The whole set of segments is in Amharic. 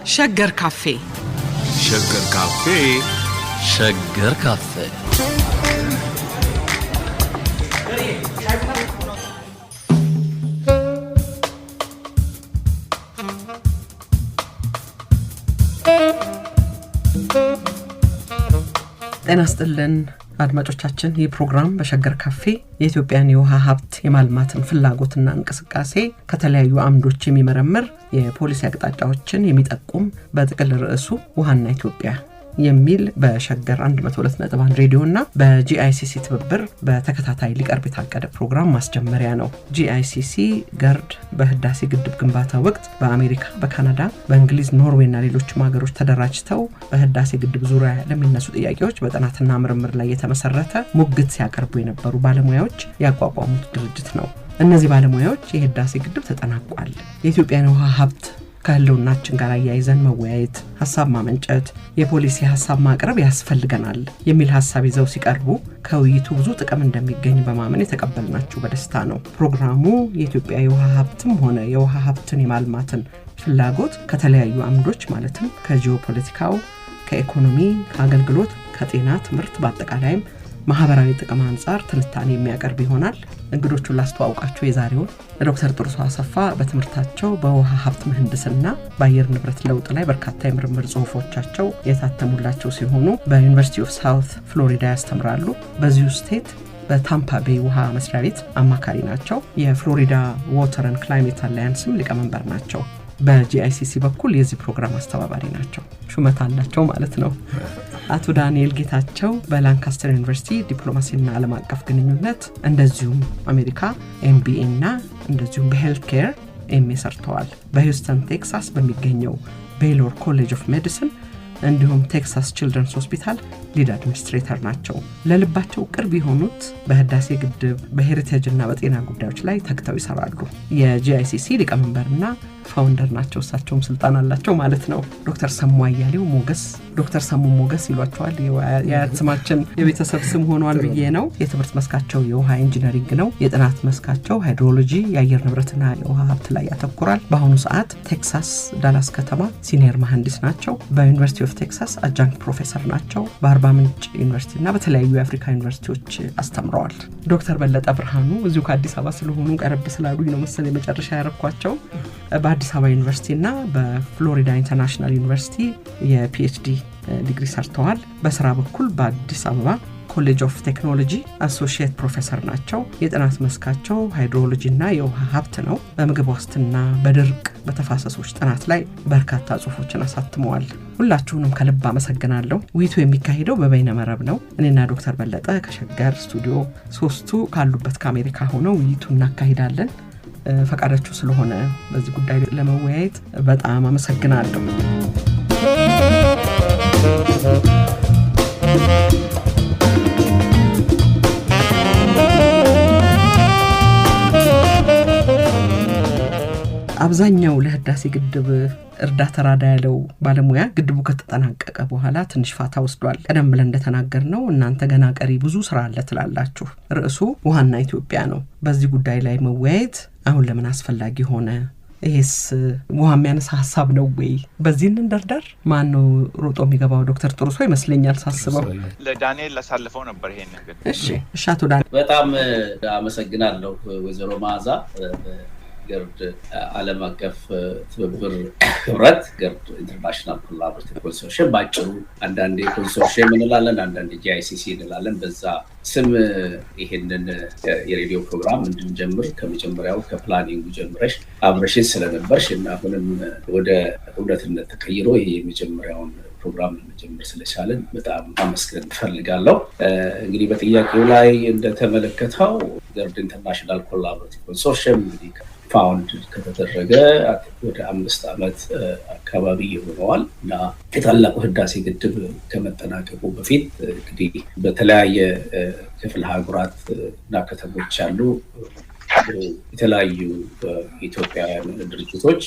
ሸገር ካፌ ሸገር ካፌ ሸገር ካፌ ጤና ይስጥልን አድማጮቻችን። ይህ ፕሮግራም በሸገር ካፌ የኢትዮጵያን የውሃ ሀብት የማልማትን ፍላጎትና እንቅስቃሴ ከተለያዩ አምዶች የሚመረምር የፖሊሲ አቅጣጫዎችን የሚጠቁም በጥቅል ርዕሱ ውሃና ኢትዮጵያ የሚል በሸገር 102.1 ሬዲዮና በጂአይሲሲ ትብብር በተከታታይ ሊቀርብ የታቀደ ፕሮግራም ማስጀመሪያ ነው። ጂአይሲሲ ገርድ በህዳሴ ግድብ ግንባታ ወቅት በአሜሪካ፣ በካናዳ፣ በእንግሊዝ፣ ኖርዌይና ሌሎችም ሀገሮች ተደራጅተው በህዳሴ ግድብ ዙሪያ ለሚነሱ ጥያቄዎች በጥናትና ምርምር ላይ የተመሰረተ ሙግት ሲያቀርቡ የነበሩ ባለሙያዎች ያቋቋሙት ድርጅት ነው። እነዚህ ባለሙያዎች የህዳሴ ግድብ ተጠናቋል፣ የኢትዮጵያን ውሃ ሀብት ከህልውናችን ጋር አያይዘን መወያየት፣ ሀሳብ ማመንጨት፣ የፖሊሲ ሀሳብ ማቅረብ ያስፈልገናል የሚል ሀሳብ ይዘው ሲቀርቡ ከውይይቱ ብዙ ጥቅም እንደሚገኝ በማመን የተቀበልናችሁ በደስታ ነው። ፕሮግራሙ የኢትዮጵያ የውሃ ሀብትም ሆነ የውሃ ሀብትን የማልማትን ፍላጎት ከተለያዩ አምዶች ማለትም ከጂኦፖለቲካው፣ ከኢኮኖሚ፣ ከአገልግሎት፣ ከጤና፣ ትምህርት በአጠቃላይም ማህበራዊ ጥቅም አንጻር ትንታኔ የሚያቀርብ ይሆናል። እንግዶቹን ላስተዋውቃችሁ የዛሬውን ዶክተር ጥሩሶ አሰፋ በትምህርታቸው በውሃ ሀብት ምህንድስና በአየር ንብረት ለውጥ ላይ በርካታ የምርምር ጽሁፎቻቸው የታተሙላቸው ሲሆኑ በዩኒቨርሲቲ ኦፍ ሳውት ፍሎሪዳ ያስተምራሉ። በዚሁ ስቴት በታምፓ ቤይ ውሃ መስሪያ ቤት አማካሪ ናቸው። የፍሎሪዳ ዋተር ኤንድ ክላይሜት አላያንስም ሊቀመንበር ናቸው። በጂአይሲሲ በኩል የዚህ ፕሮግራም አስተባባሪ ናቸው። ሹመት አላቸው ማለት ነው። አቶ ዳንኤል ጌታቸው በላንካስተር ዩኒቨርሲቲ ዲፕሎማሲና ዓለም አቀፍ ግንኙነት እንደዚሁም አሜሪካ ኤምቢኤ እና እንደዚሁም በሄልት ኬር ኤምኤ ሰርተዋል። በሂውስተን ቴክሳስ በሚገኘው ቤይሎር ኮሌጅ ኦፍ ሜዲሲን እንዲሁም ቴክሳስ ቺልድረንስ ሆስፒታል ሊድ አድሚኒስትሬተር ናቸው። ለልባቸው ቅርብ የሆኑት በህዳሴ ግድብ በሄሪቴጅ እና በጤና ጉዳዮች ላይ ተግተው ይሰራሉ። የጂአይሲሲ ሊቀመንበርና ፋውንደር ናቸው። እሳቸውም ስልጣን አላቸው ማለት ነው። ዶክተር ሰሙ አያሌው ሞገስ፣ ዶክተር ሰሙ ሞገስ ይሏቸዋል። የአያት ስማችን የቤተሰብ ስም ሆኗል ብዬ ነው። የትምህርት መስካቸው የውሃ ኢንጂነሪንግ ነው። የጥናት መስካቸው ሃይድሮሎጂ፣ የአየር ንብረትና የውሃ ሀብት ላይ ያተኩራል። በአሁኑ ሰዓት ቴክሳስ ዳላስ ከተማ ሲኒየር መሐንዲስ ናቸው። በዩኒቨርሲቲ ኦፍ ቴክሳስ አጃንክት ፕሮፌሰር ናቸው። በአርባ ምንጭ ዩኒቨርሲቲ እና በተለያዩ የአፍሪካ ዩኒቨርሲቲዎች አስተምረዋል። ዶክተር በለጠ ብርሃኑ እዚሁ ከአዲስ አበባ ስለሆኑ ቀረብ ስላሉኝ ነው መሰል የመጨረሻ ያረኳቸው። በአዲስ አበባ ዩኒቨርሲቲ እና በፍሎሪዳ ኢንተርናሽናል ዩኒቨርሲቲ የፒኤችዲ ዲግሪ ሰርተዋል። በስራ በኩል በአዲስ አበባ ኮሌጅ ኦፍ ቴክኖሎጂ አሶሺየት ፕሮፌሰር ናቸው። የጥናት መስካቸው ሃይድሮሎጂ እና የውሃ ሀብት ነው። በምግብ ዋስትና፣ በድርቅ፣ በተፋሰሶች ጥናት ላይ በርካታ ጽሁፎችን አሳትመዋል። ሁላችሁንም ከልብ አመሰግናለሁ። ውይይቱ የሚካሄደው በበይነ መረብ ነው። እኔና ዶክተር በለጠ ከሸገር ስቱዲዮ ሶስቱ ካሉበት ከአሜሪካ ሆነው ውይይቱ እናካሂዳለን። ፈቃዳችሁ ስለሆነ በዚህ ጉዳይ ለመወያየት በጣም አመሰግናለሁ። አብዛኛው ለህዳሴ ግድብ እርዳታ ራዳ ያለው ባለሙያ ግድቡ ከተጠናቀቀ በኋላ ትንሽ ፋታ ወስዷል። ቀደም ብለን እንደተናገርነው እናንተ ገና ቀሪ ብዙ ስራ አለ ትላላችሁ። ርዕሱ ውሃና ኢትዮጵያ ነው። በዚህ ጉዳይ ላይ መወያየት አሁን ለምን አስፈላጊ ሆነ? ይሄስ ውሃ የሚያነሳ ሀሳብ ነው ወይ? በዚህ እንደርደር። ማን ነው ሮጦ የሚገባው? ዶክተር ጥሩሶ ይመስለኛል ሳስበው። ለዳንኤል ላሳልፈው ነበር ይሄን ነገር። እሺ አቶ ዳንኤል በጣም አመሰግናለሁ። ወይዘሮ መዓዛ ገርድ ዓለም አቀፍ ትብብር ህብረት ገርድ ኢንተርናሽናል ኮላቦሬቲቭ ኮንሶርሽም ባጭሩ አንዳንዴ ኮንሶርሽም እንላለን፣ አንዳንዴ ጂአይሲሲ እንላለን። በዛ ስም ይሄንን የሬዲዮ ፕሮግራም እንድንጀምር ከመጀመሪያው ከፕላኒንጉ ጀምረሽ አብረሽን ስለነበርሽ እና አሁንም ወደ እውነትነት ተቀይሮ ይሄ የመጀመሪያውን ፕሮግራም ለመጀመር ስለቻለን በጣም አመስገን እፈልጋለሁ። እንግዲህ በጥያቄው ላይ እንደተመለከተው ገርድ ኢንተርናሽናል ኮላቦሬቲቭ ኮንሶርሽም እንግዲህ ፋውንድ ከተደረገ ወደ 5 ዓመት አካባቢ ይሆነዋል እና የታላቁ ህዳሴ ግድብ ከመጠናቀቁ በፊት እንግዲህ በተለያየ ክፍለ ሀገራት እና ከተሞች ያሉ የተለያዩ ኢትዮጵያውያን ድርጅቶች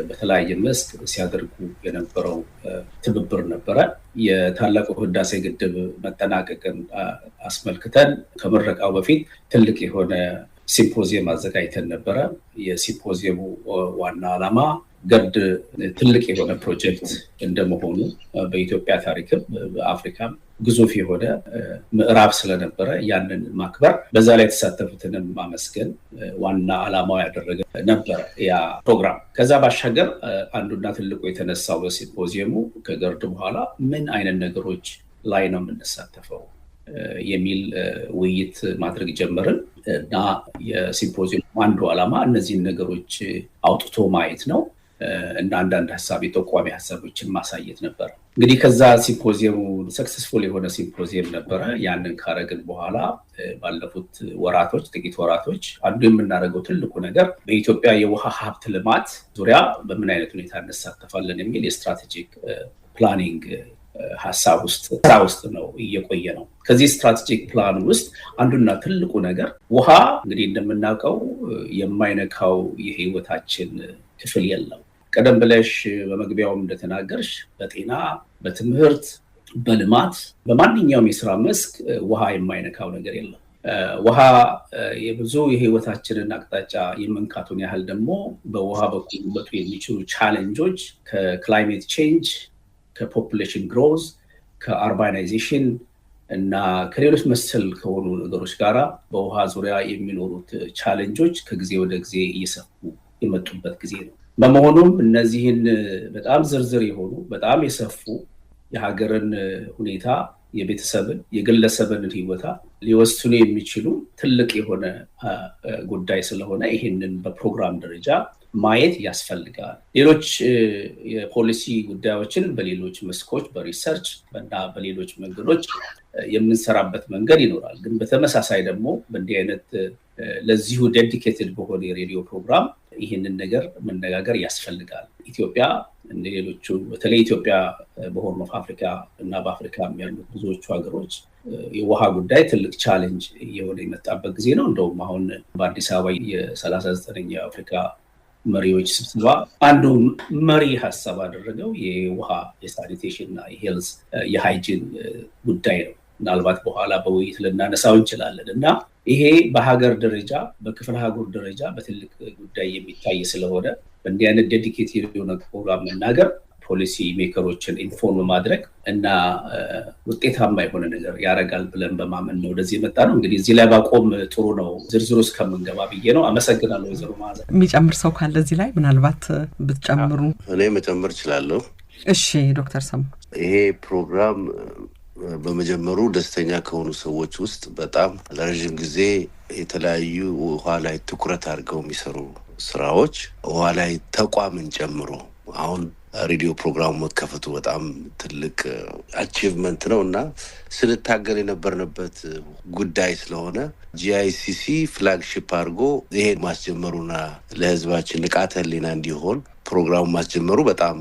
በተለያየ መስክ ሲያደርጉ የነበረው ትብብር ነበረ። የታላቁ ህዳሴ ግድብ መጠናቀቅን አስመልክተን ከምረቃው በፊት ትልቅ የሆነ ሲምፖዚየም አዘጋጅተን ነበረ። የሲምፖዚየሙ ዋና ዓላማ ገርድ ትልቅ የሆነ ፕሮጀክት እንደመሆኑ በኢትዮጵያ ታሪክም በአፍሪካም ግዙፍ የሆነ ምዕራብ ስለነበረ ያንን ማክበር በዛ ላይ የተሳተፉትንም ማመስገን ዋና ዓላማው ያደረገ ነበር ያ ፕሮግራም። ከዛ ባሻገር አንዱና ትልቁ የተነሳው በሲምፖዚየሙ ከገርድ በኋላ ምን አይነት ነገሮች ላይ ነው የምንሳተፈው የሚል ውይይት ማድረግ ጀመርን እና የሲምፖዚየሙ አንዱ ዓላማ እነዚህን ነገሮች አውጥቶ ማየት ነው እና አንዳንድ ጠቋሚ ሀሳቦችን ማሳየት ነበር። እንግዲህ ከዛ ሲምፖዚየሙ ሰክሰስፉል የሆነ ሲምፖዚየም ነበረ። ያንን ካረግን በኋላ ባለፉት ጥቂት ወራቶች አንዱ የምናደርገው ትልቁ ነገር በኢትዮጵያ የውሃ ሀብት ልማት ዙሪያ በምን አይነት ሁኔታ እንሳተፋለን የሚል የስትራቴጂክ ፕላኒንግ ሀሳብ ውስጥ ነው እየቆየ ነው። ከዚህ ስትራቴጂክ ፕላን ውስጥ አንዱና ትልቁ ነገር ውሃ እንግዲህ እንደምናውቀው የማይነካው የህይወታችን ክፍል የለም። ቀደም ብለሽ በመግቢያውም እንደተናገርሽ በጤና፣ በትምህርት፣ በልማት በማንኛውም የስራ መስክ ውሃ የማይነካው ነገር የለም። ውሃ የብዙ የህይወታችንን አቅጣጫ የመንካቱን ያህል ደግሞ በውሃ በኩል ሊመጡ የሚችሉ ቻሌንጆች ከክላይሜት ቼንጅ፣ ከፖፑሌሽን ግሮዝ፣ ከአርባናይዜሽን እና ከሌሎች መሰል ከሆኑ ነገሮች ጋራ በውሃ ዙሪያ የሚኖሩት ቻሌንጆች ከጊዜ ወደ ጊዜ እየሰፉ የመጡበት ጊዜ ነው። በመሆኑም እነዚህን በጣም ዝርዝር የሆኑ በጣም የሰፉ የሀገርን ሁኔታ፣ የቤተሰብን፣ የግለሰብን ህይወታ ሊወስኑ የሚችሉ ትልቅ የሆነ ጉዳይ ስለሆነ ይህንን በፕሮግራም ደረጃ ማየት ያስፈልጋል። ሌሎች የፖሊሲ ጉዳዮችን በሌሎች መስኮች በሪሰርች እና በሌሎች መንገዶች የምንሰራበት መንገድ ይኖራል። ግን በተመሳሳይ ደግሞ በእንዲህ አይነት ለዚሁ ዴዲኬትድ በሆነ የሬዲዮ ፕሮግራም ይህንን ነገር መነጋገር ያስፈልጋል። ኢትዮጵያ እንደ ሌሎቹ በተለይ ኢትዮጵያ በሆርን ኦፍ አፍሪካ እና በአፍሪካ ያሉት ብዙዎቹ ሀገሮች የውሃ ጉዳይ ትልቅ ቻሌንጅ እየሆነ የመጣበት ጊዜ ነው። እንደውም አሁን በአዲስ አበባ የ39ኛ የአፍሪካ መሪዎች ስብሰባ አንዱ መሪ ሀሳብ አደረገው የውሃ የሳኒቴሽን እና የሄልዝ የሃይጂን ጉዳይ ነው። ምናልባት በኋላ በውይይት ልናነሳው እንችላለን እና ይሄ በሀገር ደረጃ በክፍለ ሀገር ደረጃ በትልቅ ጉዳይ የሚታይ ስለሆነ በእንዲህ አይነት ዴዲኬትድ የሆነ ፕሮግራም መናገር ፖሊሲ ሜከሮችን ኢንፎርም ማድረግ እና ውጤታማ የሆነ ነገር ያደርጋል ብለን በማመን ነው ወደዚህ የመጣ ነው። እንግዲህ እዚህ ላይ ባቆም ጥሩ ነው፣ ዝርዝሩ እስከምንገባ ብዬ ነው። አመሰግናለሁ። ወይዘሮ መዓዛ የሚጨምር ሰው ካለ እዚህ ላይ ምናልባት ብትጨምሩ። እኔ መጨመር እችላለሁ። እሺ ዶክተር ሰሙ። ይሄ ፕሮግራም በመጀመሩ ደስተኛ ከሆኑ ሰዎች ውስጥ በጣም ለረጅም ጊዜ የተለያዩ ውሃ ላይ ትኩረት አድርገው የሚሰሩ ስራዎች ውሃ ላይ ተቋምን ጨምሮ አሁን ሬዲዮ ፕሮግራሙ መከፈቱ በጣም ትልቅ አቺቭመንት ነው እና ስንታገል የነበርንበት ጉዳይ ስለሆነ ጂአይሲሲ ፍላግሺፕ አድርጎ ይሄ ማስጀመሩና ለህዝባችን ንቃተ ህሊና እንዲሆን ፕሮግራሙ ማስጀመሩ በጣም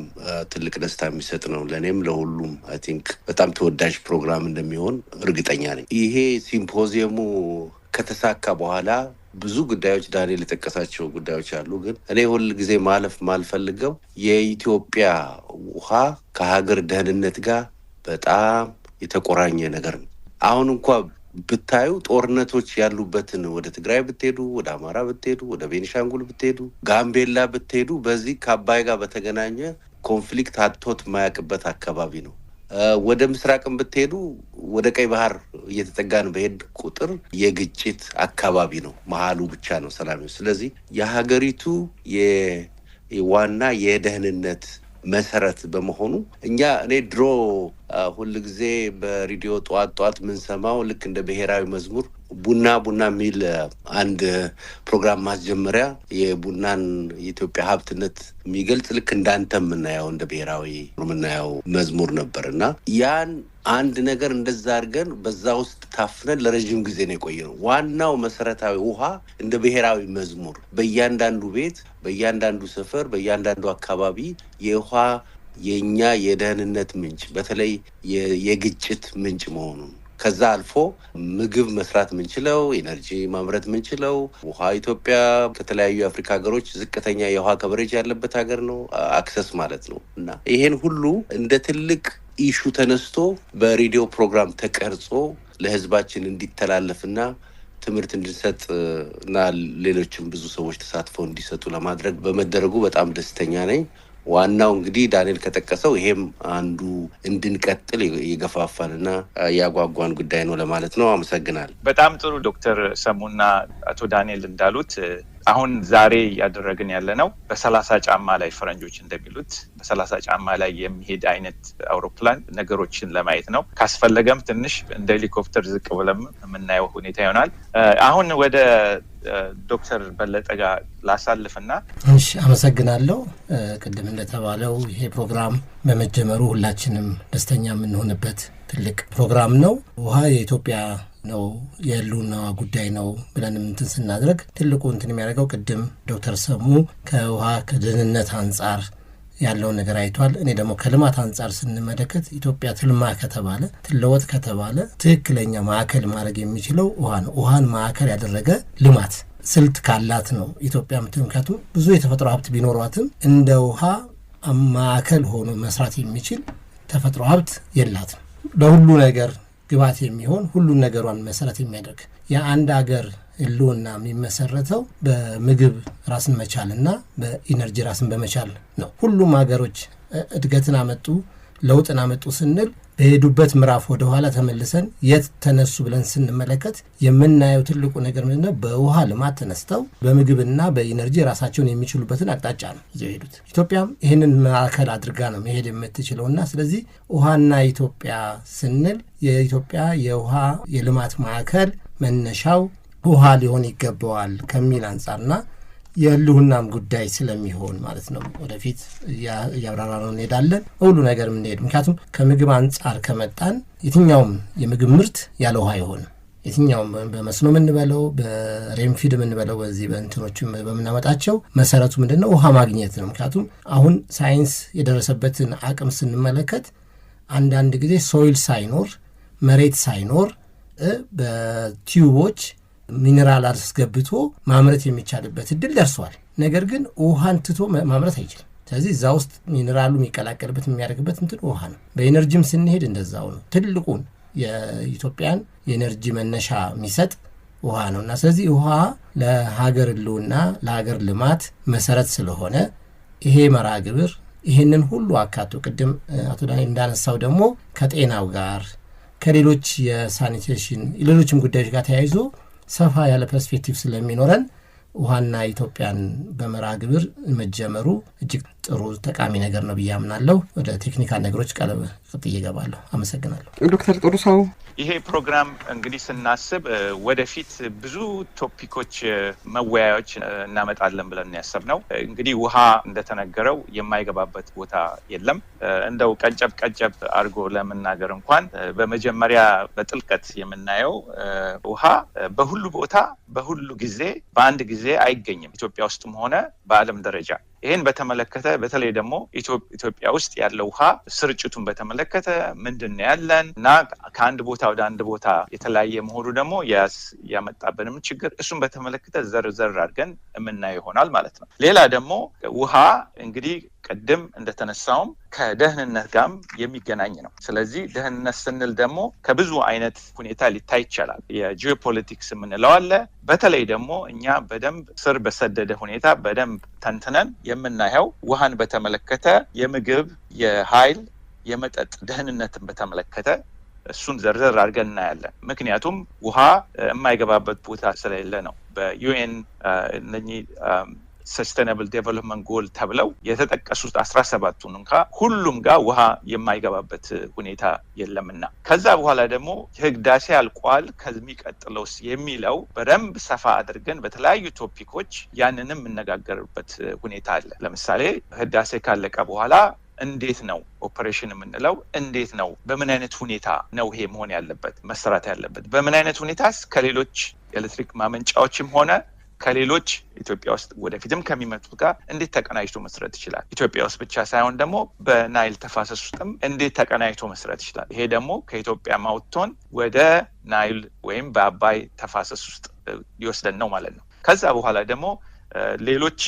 ትልቅ ደስታ የሚሰጥ ነው። ለእኔም ለሁሉም አይ ቲንክ በጣም ተወዳጅ ፕሮግራም እንደሚሆን እርግጠኛ ነኝ። ይሄ ሲምፖዚየሙ ከተሳካ በኋላ ብዙ ጉዳዮች ዳንኤል የጠቀሳቸው ጉዳዮች አሉ። ግን እኔ ሁል ጊዜ ማለፍ ማልፈልገው የኢትዮጵያ ውሃ ከሀገር ደህንነት ጋር በጣም የተቆራኘ ነገር ነው። አሁን እንኳ ብታዩ ጦርነቶች ያሉበትን ወደ ትግራይ ብትሄዱ፣ ወደ አማራ ብትሄዱ፣ ወደ ቤኒሻንጉል ብትሄዱ፣ ጋምቤላ ብትሄዱ በዚህ ከአባይ ጋር በተገናኘ ኮንፍሊክት አጥቶት ማያውቅበት አካባቢ ነው። ወደ ምስራቅም ብትሄዱ ወደ ቀይ ባህር እየተጠጋን በሄድ ቁጥር የግጭት አካባቢ ነው። መሀሉ ብቻ ነው ሰላም። ስለዚህ የሀገሪቱ የዋና የደህንነት መሰረት በመሆኑ እኔ ድሮ ሁል ጊዜ በሬዲዮ ጠዋት ምንሰማው ልክ እንደ ብሔራዊ መዝሙር ቡና የሚል አንድ ፕሮግራም ማስጀመሪያ የቡናን የኢትዮጵያ ሀብትነት የሚገልጽ ልክ እንዳንተ የምናየው እንደ ብሔራዊ የምናየው መዝሙር ነበር እና ያን አንድ ነገር እንደዛ አድርገን በዛ ውስጥ ታፍነን ለረጅም ጊዜ ነው የቆየነው። ዋናው መሰረታዊ ውሃ እንደ ብሔራዊ መዝሙር በእያንዳንዱ ቤት፣ በእያንዳንዱ ሰፈር፣ በእያንዳንዱ አካባቢ የውሃ የኛ የደህንነት ምንጭ በተለይ የግጭት ምንጭ መሆኑን ከዛ አልፎ ምግብ መስራት ምንችለው፣ ኤነርጂ ማምረት ምንችለው ውሃ ኢትዮጵያ ከተለያዩ የአፍሪካ ሀገሮች ዝቅተኛ የውሃ ከቨሬጅ ያለበት ሀገር ነው፣ አክሰስ ማለት ነው እና ይሄን ሁሉ እንደ ትልቅ ኢሹ ተነስቶ በሬዲዮ ፕሮግራም ተቀርጾ ለህዝባችን እንዲተላለፍና ትምህርት እንድንሰጥ እና ሌሎችም ብዙ ሰዎች ተሳትፈው እንዲሰጡ ለማድረግ በመደረጉ በጣም ደስተኛ ነኝ። ዋናው እንግዲህ ዳንኤል ከጠቀሰው ይሄም አንዱ እንድንቀጥል የገፋፋንና ያጓጓን ጉዳይ ነው ለማለት ነው። አመሰግናለሁ። በጣም ጥሩ ዶክተር ሰሙና አቶ ዳንኤል እንዳሉት አሁን ዛሬ ያደረግን ያለነው በ30 ጫማ ላይ ፈረንጆች እንደሚሉት በ30 ጫማ ላይ የሚሄድ አይነት አውሮፕላን ነገሮችን ለማየት ነው። ካስፈለገም ትንሽ እንደ ሄሊኮፕተር ዝቅ ብለን የምናየው ሁኔታ ይሆናል። አሁን ወደ ዶክተር በለጠ ጋር ላሳልፍና እሺ፣ አመሰግናለሁ። ቅድም እንደተባለው ይሄ ፕሮግራም በመጀመሩ ሁላችንም ደስተኛ የምንሆንበት ትልቅ ፕሮግራም ነው። ውሃ የኢትዮጵያ ነው የህልውና ጉዳይ ነው ብለን እንትን ስናደርግ ትልቁ እንትን የሚያደርገው ቅድም ዶክተር ሰሙ ከውሃ ከደህንነት አንጻር ያለውን ነገር አይቷል። እኔ ደግሞ ከልማት አንጻር ስንመለከት ኢትዮጵያ ትልማ ከተባለ ትለወጥ ከተባለ ትክክለኛ ማዕከል ማድረግ የሚችለው ውሃ ነው። ውሃን ማዕከል ያደረገ ልማት ስልት ካላት ነው ኢትዮጵያ። ምክንያቱም ብዙ የተፈጥሮ ሀብት ቢኖሯትም እንደ ውሃ ማዕከል ሆኖ መስራት የሚችል ተፈጥሮ ሀብት የላትም። ለሁሉ ነገር ግባት የሚሆን ሁሉን ነገሯን መሰረት የሚያደርግ የአንድ ሀገር ህልውና የሚመሰረተው በምግብ ራስን መቻልና በኢነርጂ ራስን በመቻል ነው። ሁሉም ሀገሮች እድገትን አመጡ፣ ለውጥን አመጡ ስንል በሄዱበት ምዕራፍ ወደ ኋላ ተመልሰን የት ተነሱ ብለን ስንመለከት የምናየው ትልቁ ነገር ምንድነው? በውሃ ልማት ተነስተው በምግብና በኢነርጂ ራሳቸውን የሚችሉበትን አቅጣጫ ነው ይዘው ሄዱት። ኢትዮጵያም ይህንን ማዕከል አድርጋ ነው መሄድ የምትችለውና ስለዚህ ውሃና ኢትዮጵያ ስንል የኢትዮጵያ የውሃ የልማት ማዕከል መነሻው ውሃ ሊሆን ይገባዋል ከሚል አንጻርና የህልውናም ጉዳይ ስለሚሆን ማለት ነው። ወደፊት እያብራራን እንሄዳለን ሁሉ ነገር እንሄድ። ምክንያቱም ከምግብ አንጻር ከመጣን የትኛውም የምግብ ምርት ያለ ውሃ አይሆንም። የትኛውም በመስኖ የምንበለው በሬንፊድ የምንበለው በዚህ በእንትኖቹ በምናመጣቸው መሰረቱ ምንድነው? ውሃ ማግኘት ነው። ምክንያቱም አሁን ሳይንስ የደረሰበትን አቅም ስንመለከት አንዳንድ ጊዜ ሶይል ሳይኖር መሬት ሳይኖር በቲዩቦች ሚነራል አስገብቶ ማምረት የሚቻልበት እድል ደርሷል። ነገር ግን ውሃን ትቶ ማምረት አይችልም። ስለዚህ እዛ ውስጥ ሚነራሉ የሚቀላቀልበት የሚያደርግበት እንትን ውሃ ነው። በኤነርጂም ስንሄድ እንደዛው ነው። ትልቁን የኢትዮጵያን የኤነርጂ መነሻ የሚሰጥ ውሃ ነው እና ስለዚህ ውሃ ለሀገር ህልውና ለሀገር ልማት መሰረት ስለሆነ ይሄ መርሃ ግብር ይሄንን ሁሉ አካቶ ቅድም አቶ ዳንኤል እንዳነሳው ደግሞ ከጤናው ጋር ከሌሎች የሳኒቴሽን ሌሎችም ጉዳዮች ጋር ተያይዞ ሰፋ ያለ ፐርስፔክቲቭ ስለሚኖረን ውሃና ኢትዮጵያን በመርሃ ግብር መጀመሩ እጅግ ጥሩ ጠቃሚ ነገር ነው ብዬ አምናለሁ። ወደ ቴክኒካል ነገሮች ቀጥታ እየገባለሁ። አመሰግናለሁ። ዶክተር ጥሩ ሰው ይሄ ፕሮግራም እንግዲህ ስናስብ ወደፊት ብዙ ቶፒኮች መወያዮች እናመጣለን ብለን ያሰብነው እንግዲህ ውሃ እንደተነገረው የማይገባበት ቦታ የለም። እንደው ቀንጨብ አድርጎ ለመናገር እንኳን በመጀመሪያ በጥልቀት የምናየው ውሃ በሁሉ ቦታ በሁሉ ጊዜ በአንድ ጊዜ አይገኝም፣ ኢትዮጵያ ውስጥም ሆነ በዓለም ደረጃ። ይህን በተመለከተ በተለይ ደግሞ ኢትዮጵያ ውስጥ ያለው ውሃ ስርጭቱን በተመለከተ ምንድነው ያለን እና ከአንድ ቦታ ወደ አንድ ቦታ የተለያየ መሆኑ ደግሞ ያመጣብንም ችግር እሱን በተመለከተ ዘርዘር አድርገን የምናየው ይሆናል ማለት ነው። ሌላ ደግሞ ውሃ እንግዲህ ቀደም እንደተነሳውም ከደህንነት ጋርም የሚገናኝ ነው። ስለዚህ ደህንነት ስንል ደግሞ ከብዙ አይነት ሁኔታ ሊታይ ይችላል። የጂኦፖለቲክስ የምንለው አለ። በተለይ ደግሞ እኛ በደንብ ስር በሰደደ ሁኔታ በደንብ ተንትነን የምናየው ውሃን በተመለከተ የምግብ፣ የኃይል፣ የመጠጥ ደህንነትን በተመለከተ እሱን ዘርዘር አድርገን እናያለን። ምክንያቱም ውሃ የማይገባበት ቦታ ስለሌለ ነው። በዩኤን እነኚህ ሰስቴናብል ዴቨሎፕመንት ጎል ተብለው የተጠቀሱት 17ቱን እንኳ ሁሉም ጋር ውሃ የማይገባበት ሁኔታ የለምና ከዛ በኋላ ደግሞ ህዳሴ አልቋል ከሚቀጥለውስ የሚለው በደንብ ሰፋ አድርገን በተለያዩ ቶፒኮች ያንንም የምነጋገርበት ሁኔታ አለ። ለምሳሌ ህዳሴ ካለቀ በኋላ እንዴት ነው ኦፐሬሽን የምንለው? እንዴት ነው? በምን አይነት ሁኔታ ነው ይሄ መሆን ያለበት መሰራት ያለበት? በምን አይነት ሁኔታስ ከሌሎች ኤሌክትሪክ ማመንጫዎችም ሆነ ከሌሎች ኢትዮጵያ ውስጥ ወደፊትም ከሚመጡት ጋር እንዴት ተቀናጅቶ መስራት ይችላል? ኢትዮጵያ ውስጥ ብቻ ሳይሆን ደግሞ በናይል ተፋሰስ ውስጥም እንዴት ተቀናጅቶ መስራት ይችላል? ይሄ ደግሞ ከኢትዮጵያ ማውጥቶን ወደ ናይል ወይም በአባይ ተፋሰስ ውስጥ ሊወስደን ነው ማለት ነው። ከዛ በኋላ ደግሞ ሌሎች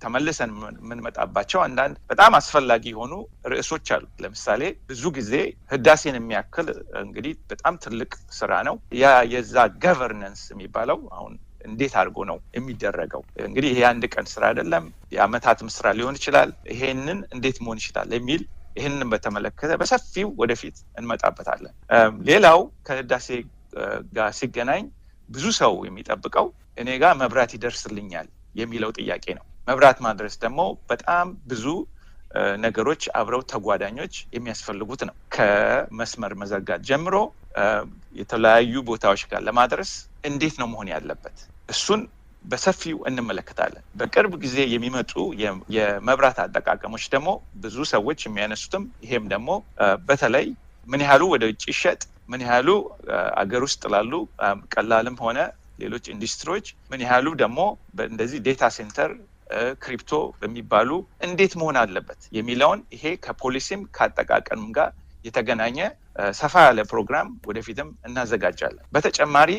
ተመልሰን የምንመጣባቸው አንዳንድ በጣም አስፈላጊ የሆኑ ርዕሶች አሉ። ለምሳሌ ብዙ ጊዜ ህዳሴን የሚያክል እንግዲህ በጣም ትልቅ ስራ ነው። የዛ ገቨርነንስ የሚባለው አሁን እንዴት አድርጎ ነው የሚደረገው? እንግዲህ ይሄ አንድ ቀን ስራ አይደለም፣ የአመታትም ስራ ሊሆን ይችላል። ይሄንን እንዴት መሆን ይችላል የሚል ይህንን በተመለከተ በሰፊው ወደፊት እንመጣበታለን። ሌላው ከህዳሴ ጋር ሲገናኝ ብዙ ሰው የሚጠብቀው እኔ ጋር መብራት ይደርስልኛል የሚለው ጥያቄ ነው። መብራት ማድረስ ደግሞ በጣም ብዙ ነገሮች አብረው ተጓዳኞች የሚያስፈልጉት ነው። ከመስመር መዘርጋት ጀምሮ የተለያዩ ቦታዎች ጋር ለማድረስ እንዴት ነው መሆን ያለበት? እሱን በሰፊው እንመለከታለን። በቅርብ ጊዜ የሚመጡ የመብራት አጠቃቀሞች ደግሞ ብዙ ሰዎች የሚያነሱትም ይሄም ደግሞ በተለይ ምን ያህሉ ወደ ውጭ ይሸጥ፣ ምን ያህሉ አገር ውስጥ ላሉ ቀላልም ሆነ ሌሎች ኢንዱስትሪዎች ምን ያህሉ ደግሞ እንደዚህ ዴታ ሴንተር ክሪፕቶ በሚባሉ እንዴት መሆን አለበት የሚለውን ይሄ ከፖሊሲም ከአጠቃቀምም ጋር የተገናኘ ሰፋ ያለ ፕሮግራም ወደፊትም እናዘጋጃለን። በተጨማሪ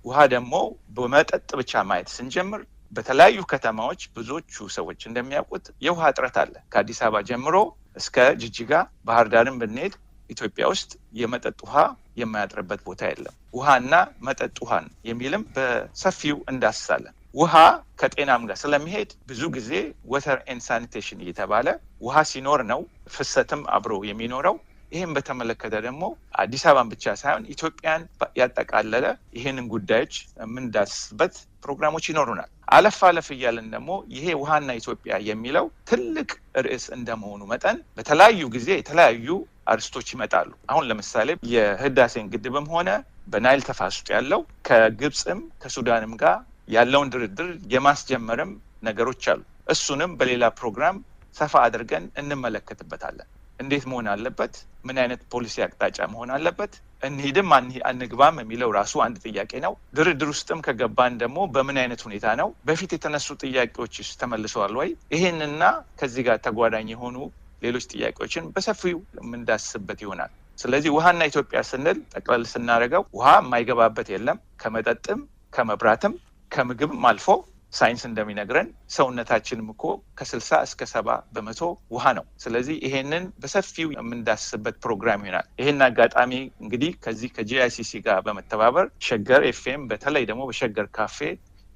ውሃ ደግሞ በመጠጥ ብቻ ማየት ስንጀምር በተለያዩ ከተማዎች ብዙዎቹ ሰዎች እንደሚያውቁት የውሃ እጥረት አለ። ከአዲስ አበባ ጀምሮ እስከ ጅጅጋ፣ ባህር ዳርም ብንሄድ ኢትዮጵያ ውስጥ የመጠጥ ውሃ የማያጥርበት ቦታ የለም። ውሃና መጠጥ ውሃን የሚልም በሰፊው እንዳስሳለን። ውሃ ከጤናም ጋር ስለሚሄድ ብዙ ጊዜ ወተር ኤንድ ሳኒቴሽን እየተባለ ውሃ ሲኖር ነው ፍሰትም አብሮ የሚኖረው። ይህም በተመለከተ ደግሞ አዲስ አበባን ብቻ ሳይሆን ኢትዮጵያን ያጠቃለለ ይህንን ጉዳዮች የምንዳስበት ፕሮግራሞች ይኖሩናል። አለፍ እያለን ደግሞ ይሄ ውሃና ኢትዮጵያ የሚለው ትልቅ ርዕስ እንደመሆኑ መጠን በተለያዩ ጊዜ የተለያዩ አርስቶች ይመጣሉ። አሁን ለምሳሌ የህዳሴን ግድብም ሆነ በናይል ተፋሰስ ያለው ከግብፅም ከሱዳንም ጋር ያለውን ድርድር የማስጀመርም ነገሮች አሉ። እሱንም በሌላ ፕሮግራም ሰፋ አድርገን እንመለከትበታለን። እንዴት መሆን አለበት? ምን አይነት ፖሊሲ አቅጣጫ መሆን አለበት? እንሂድም አንግባም የሚለው ራሱ አንድ ጥያቄ ነው። ድርድር ውስጥም ከገባን ደግሞ በምን አይነት ሁኔታ ነው? በፊት የተነሱ ጥያቄዎች ተመልሰዋል ወይ? ይሄንና ከዚህ ጋር ተጓዳኝ የሆኑ ሌሎች ጥያቄዎችን በሰፊው የምንዳስስበት ይሆናል። ስለዚህ ውሃና ኢትዮጵያ ስንል ጠቅለል ስናደርገው ውሃ የማይገባበት የለም። ከመጠጥም ከመብራትም ከምግብም አልፎ ሳይንስ እንደሚነግረን ሰውነታችንም እኮ ከ60 እስከ 70% ውሃ ነው። ስለዚህ ይሄንን በሰፊው የምንዳስስበት ፕሮግራም ይሆናል። ይሄን አጋጣሚ እንግዲህ ከዚህ ከጂአይሲሲ ጋር በመተባበር ሸገር ኤፍኤም በተለይ ደግሞ በሸገር ካፌ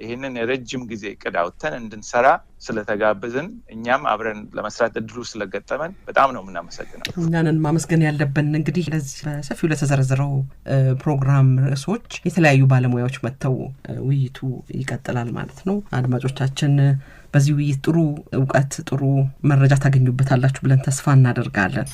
ይሄንን የረጅም ጊዜ እቅድ አውጥተን እንድንሰራ ስለተጋበዝን እኛም አብረን ለመስራት እድሉ ስለገጠመን በጣም ነው የምናመሰግነው። እኛንን ማመስገን ያለብን እንግዲህ ለዚህ በሰፊው ለተዘረዘረው ፕሮግራም ርዕሶች የተለያዩ ባለሙያዎች መጥተው ውይይቱ ይቀጥላል ማለት ነው። አድማጮቻችን በዚህ ውይይት ጥሩ እውቀት፣ ጥሩ መረጃ ታገኙበታላችሁ ብለን ተስፋ እናደርጋለን።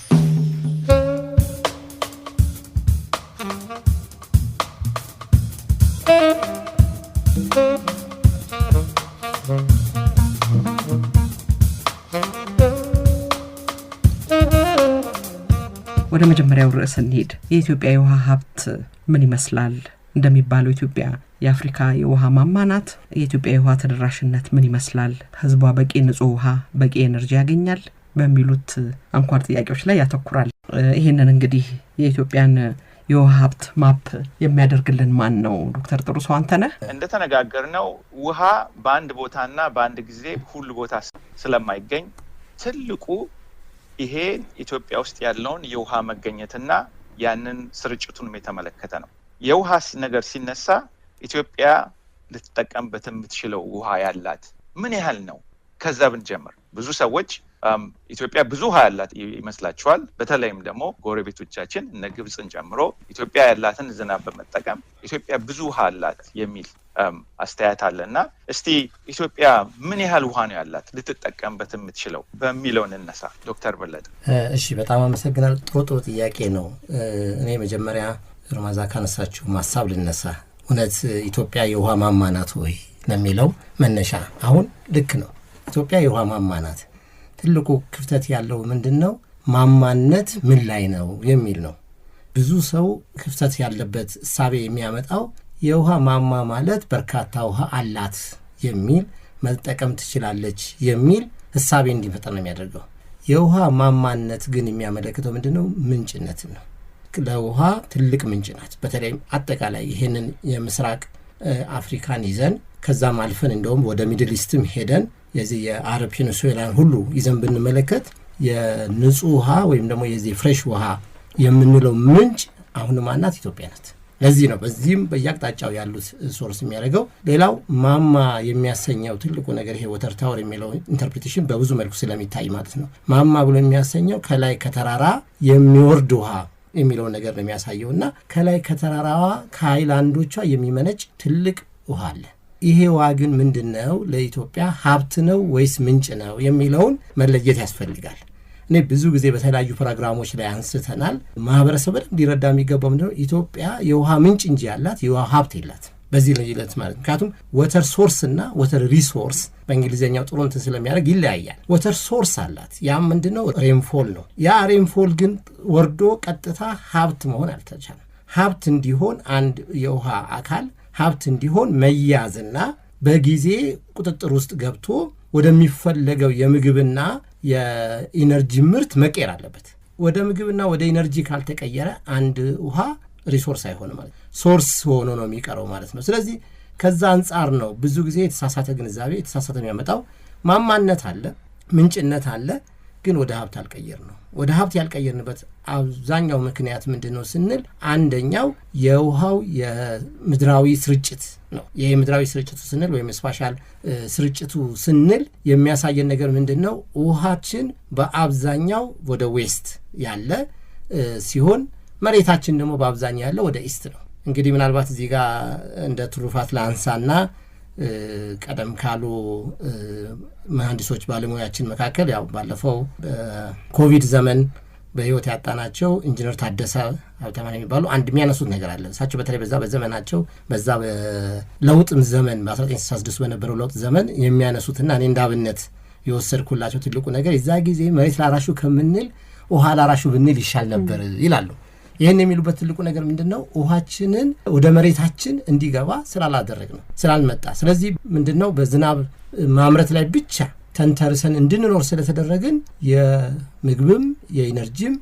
ወደ መጀመሪያው ርዕስ እንሂድ። የኢትዮጵያ የውሃ ሀብት ምን ይመስላል? እንደሚባለው ኢትዮጵያ የአፍሪካ የውሃ ማማ ናት። የኢትዮጵያ የውሃ ተደራሽነት ምን ይመስላል? ህዝቧ በቂ ንጹህ ውሃ፣ በቂ ኤነርጂ ያገኛል? በሚሉት አንኳር ጥያቄዎች ላይ ያተኩራል። ይህንን እንግዲህ የኢትዮጵያን የውሃ ሀብት ማፕ የሚያደርግልን ማን ነው? ዶክተር ጥሩሰው አንተነህ። እንደተነጋገርነው ውሃ በአንድ ቦታና በአንድ ጊዜ ሁሉ ቦታ ስለማይገኝ ትልቁ ይሄ ኢትዮጵያ ውስጥ ያለውን የውሃ መገኘትና ያንን ስርጭቱንም የተመለከተ ነው። የውሃ ነገር ሲነሳ ኢትዮጵያ ልትጠቀምበት የምትችለው ውሃ ያላት ምን ያህል ነው? ከዛ ብንጀምር ብዙ ሰዎች ኢትዮጵያ ብዙ ውሃ ያላት ይመስላቸዋል። በተለይም ደግሞ ጎረቤቶቻችን እነ ግብፅን ጨምሮ ኢትዮጵያ ያላትን ዝናብ በመጠቀም ኢትዮጵያ ብዙ ውሃ አላት የሚል አስተያየት አለና እስቲ ኢትዮጵያ ምን ያህል ውሃ ነው ያላት ልትጠቀምበት የምትችለው በሚለው እንነሳ። ዶክተር በለጠ። እሺ፣ በጣም አመሰግናለሁ። ጥሩ ጥያቄ ነው። እኔ መጀመሪያ ርማዛ ካነሳችሁ ሀሳብ ልነሳ። እውነት ኢትዮጵያ የውሃ ማማ ናት ወይ ለሚለው መነሻ አሁን ልክ ነው። ኢትዮጵያ የውሃ ማማ ናት። ትልቁ ክፍተት ያለው ምንድነው? ማማነት ምን ላይ ነው የሚል ነው። ብዙ ሰው ክፍተት ያለበት እሳቤ የሚያመጣው የውሃ ማማ ማለት በርካታ ውሃ አላት የሚል መጠቀም ትችላለች የሚል እሳቤ እንዲፈጠር ነው የሚያደርገው። የውሃ ማማነት ግን የሚያመለክተው ምንድነው? ምንጭነትን ነው። ለውሃ ትልቅ ምንጭ ናት። በተለይም አጠቃላይ ይሄንን የምስራቅ አፍሪካን ይዘን ከዛም አልፈን እንደውም ወደ ሚድል ኢስትም ሄደን የዚህ የአረብ ፔኒንሱላን ሁሉ ይዘን ብንመለከት የንጹህ ውሃ ወይም ደግሞ የዚህ ፍሬሽ ውሃ የምንለው ምንጭ አሁንም አናት ኢትዮጵያ ናት። ለዚህ ነው በዚህም በየአቅጣጫው ያሉት ሶርስ የሚያደርገው። ሌላው ማማ የሚያሰኘው ትልቁ ነገር ይሄ ወተር ታወር የሚለው ኢንተርፕሪቴሽን በብዙ መልኩ ስለሚታይ ማለት ነው። ማማ ብሎ የሚያሰኘው ከላይ ከተራራ የሚወርድ ውሃ የሚለው ነገር ነው የሚያሳየው እና ከላይ ከተራራዋ ከሃይላንዶቿ የሚመነጭ ትልቅ ውሃ አለ። ይሄ ውሃ ግን ምንድነው? ለኢትዮጵያ ሀብት ነው ወይስ ምንጭ ነው የሚለውን መለየት ያስፈልጋል። እኔ ብዙ ጊዜ በተለያዩ ፕሮግራሞች ላይ አንስተናል። ማህበረሰብ ሊረዳ የሚገባው ምንድነው? ኢትዮጵያ የውሃ ምንጭ እንጂ ያላት የውሃ ሀብት የላት። በዚህ ልዩነት ማለት ምክንያቱም ወተር ሶርስ እና ወተር ሪሶርስ በእንግሊዝኛው ጥሩ እንትን ስለሚያደርግ ይለያያል። ወተር ሶርስ አላት። ያ ምንድነው? ሬንፎል ነው። ያ ሬንፎል ግን ወርዶ ቀጥታ ሀብት መሆን አልተቻለም። ሀብት እንዲሆን አንድ የውሃ አካል ሀብት እንዲሆን መያዝና በጊዜ ቁጥጥር ውስጥ ገብቶ ወደሚፈለገው የምግብና የኢነርጂ ምርት መቀየር አለበት። ወደ ምግብና ወደ ኢነርጂ ካልተቀየረ አንድ ውሃ ሪሶርስ አይሆንም ማለት ሶርስ ሆኖ ነው የሚቀረው ማለት ነው። ስለዚህ ከዛ አንጻር ነው ብዙ ጊዜ የተሳሳተ ግንዛቤ የተሳሳተ የሚያመጣው። ማማነት አለ፣ ምንጭነት አለ፣ ግን ወደ ሀብት አልቀየር ነው። ወደ ሀብት ያልቀየርንበት አብዛኛው ምክንያት ምንድነው ስንል አንደኛው የውሃው የምድራዊ ስርጭት ነው። ይሄ ምድራዊ ስርጭቱ ስንል ወይም ስፓሻል ስርጭቱ ስንል የሚያሳየን ነገር ምንድነው? ውሃችን በአብዛኛው ወደ ዌስት ያለ ሲሆን መሬታችን ደግሞ በአብዛኛው ያለ ወደ ኢስት ነው። እንግዲህ ምናልባት እዚህ ጋር እንደ ትሩፋት ላንሳና ቀደም ካሉ መሐንዲሶች ባለሙያችን መካከል ያው ባለፈው በኮቪድ ዘመን በህይወት ያጣናቸው ኢንጂነር ታደሰ ሀብተማን የሚባሉ አንድ የሚያነሱት ነገር አለ። እሳቸው በተለይ በዛ በዘመናቸው በዛ በለውጥም ዘመን በ1966 በነበረው ለውጥ ዘመን የሚያነሱትና እኔ እንዳብነት የወሰድኩላቸው ትልቁ ነገር የዛ ጊዜ መሬት ላራሹ ከምንል ውሃ ላራሹ ብንል ይሻል ነበር ይላሉ። ይህን የሚሉበት ትልቁ ነገር ምንድነው? ውሃችንን ወደ መሬታችን እንዲገባ ስላላደረግ ነው ስላልመጣ። ስለዚህ ምንድነው በዝናብ ማምረት ላይ ብቻ ተንተርሰን እንድንኖር ስለተደረግን የምግብም የኢነርጂም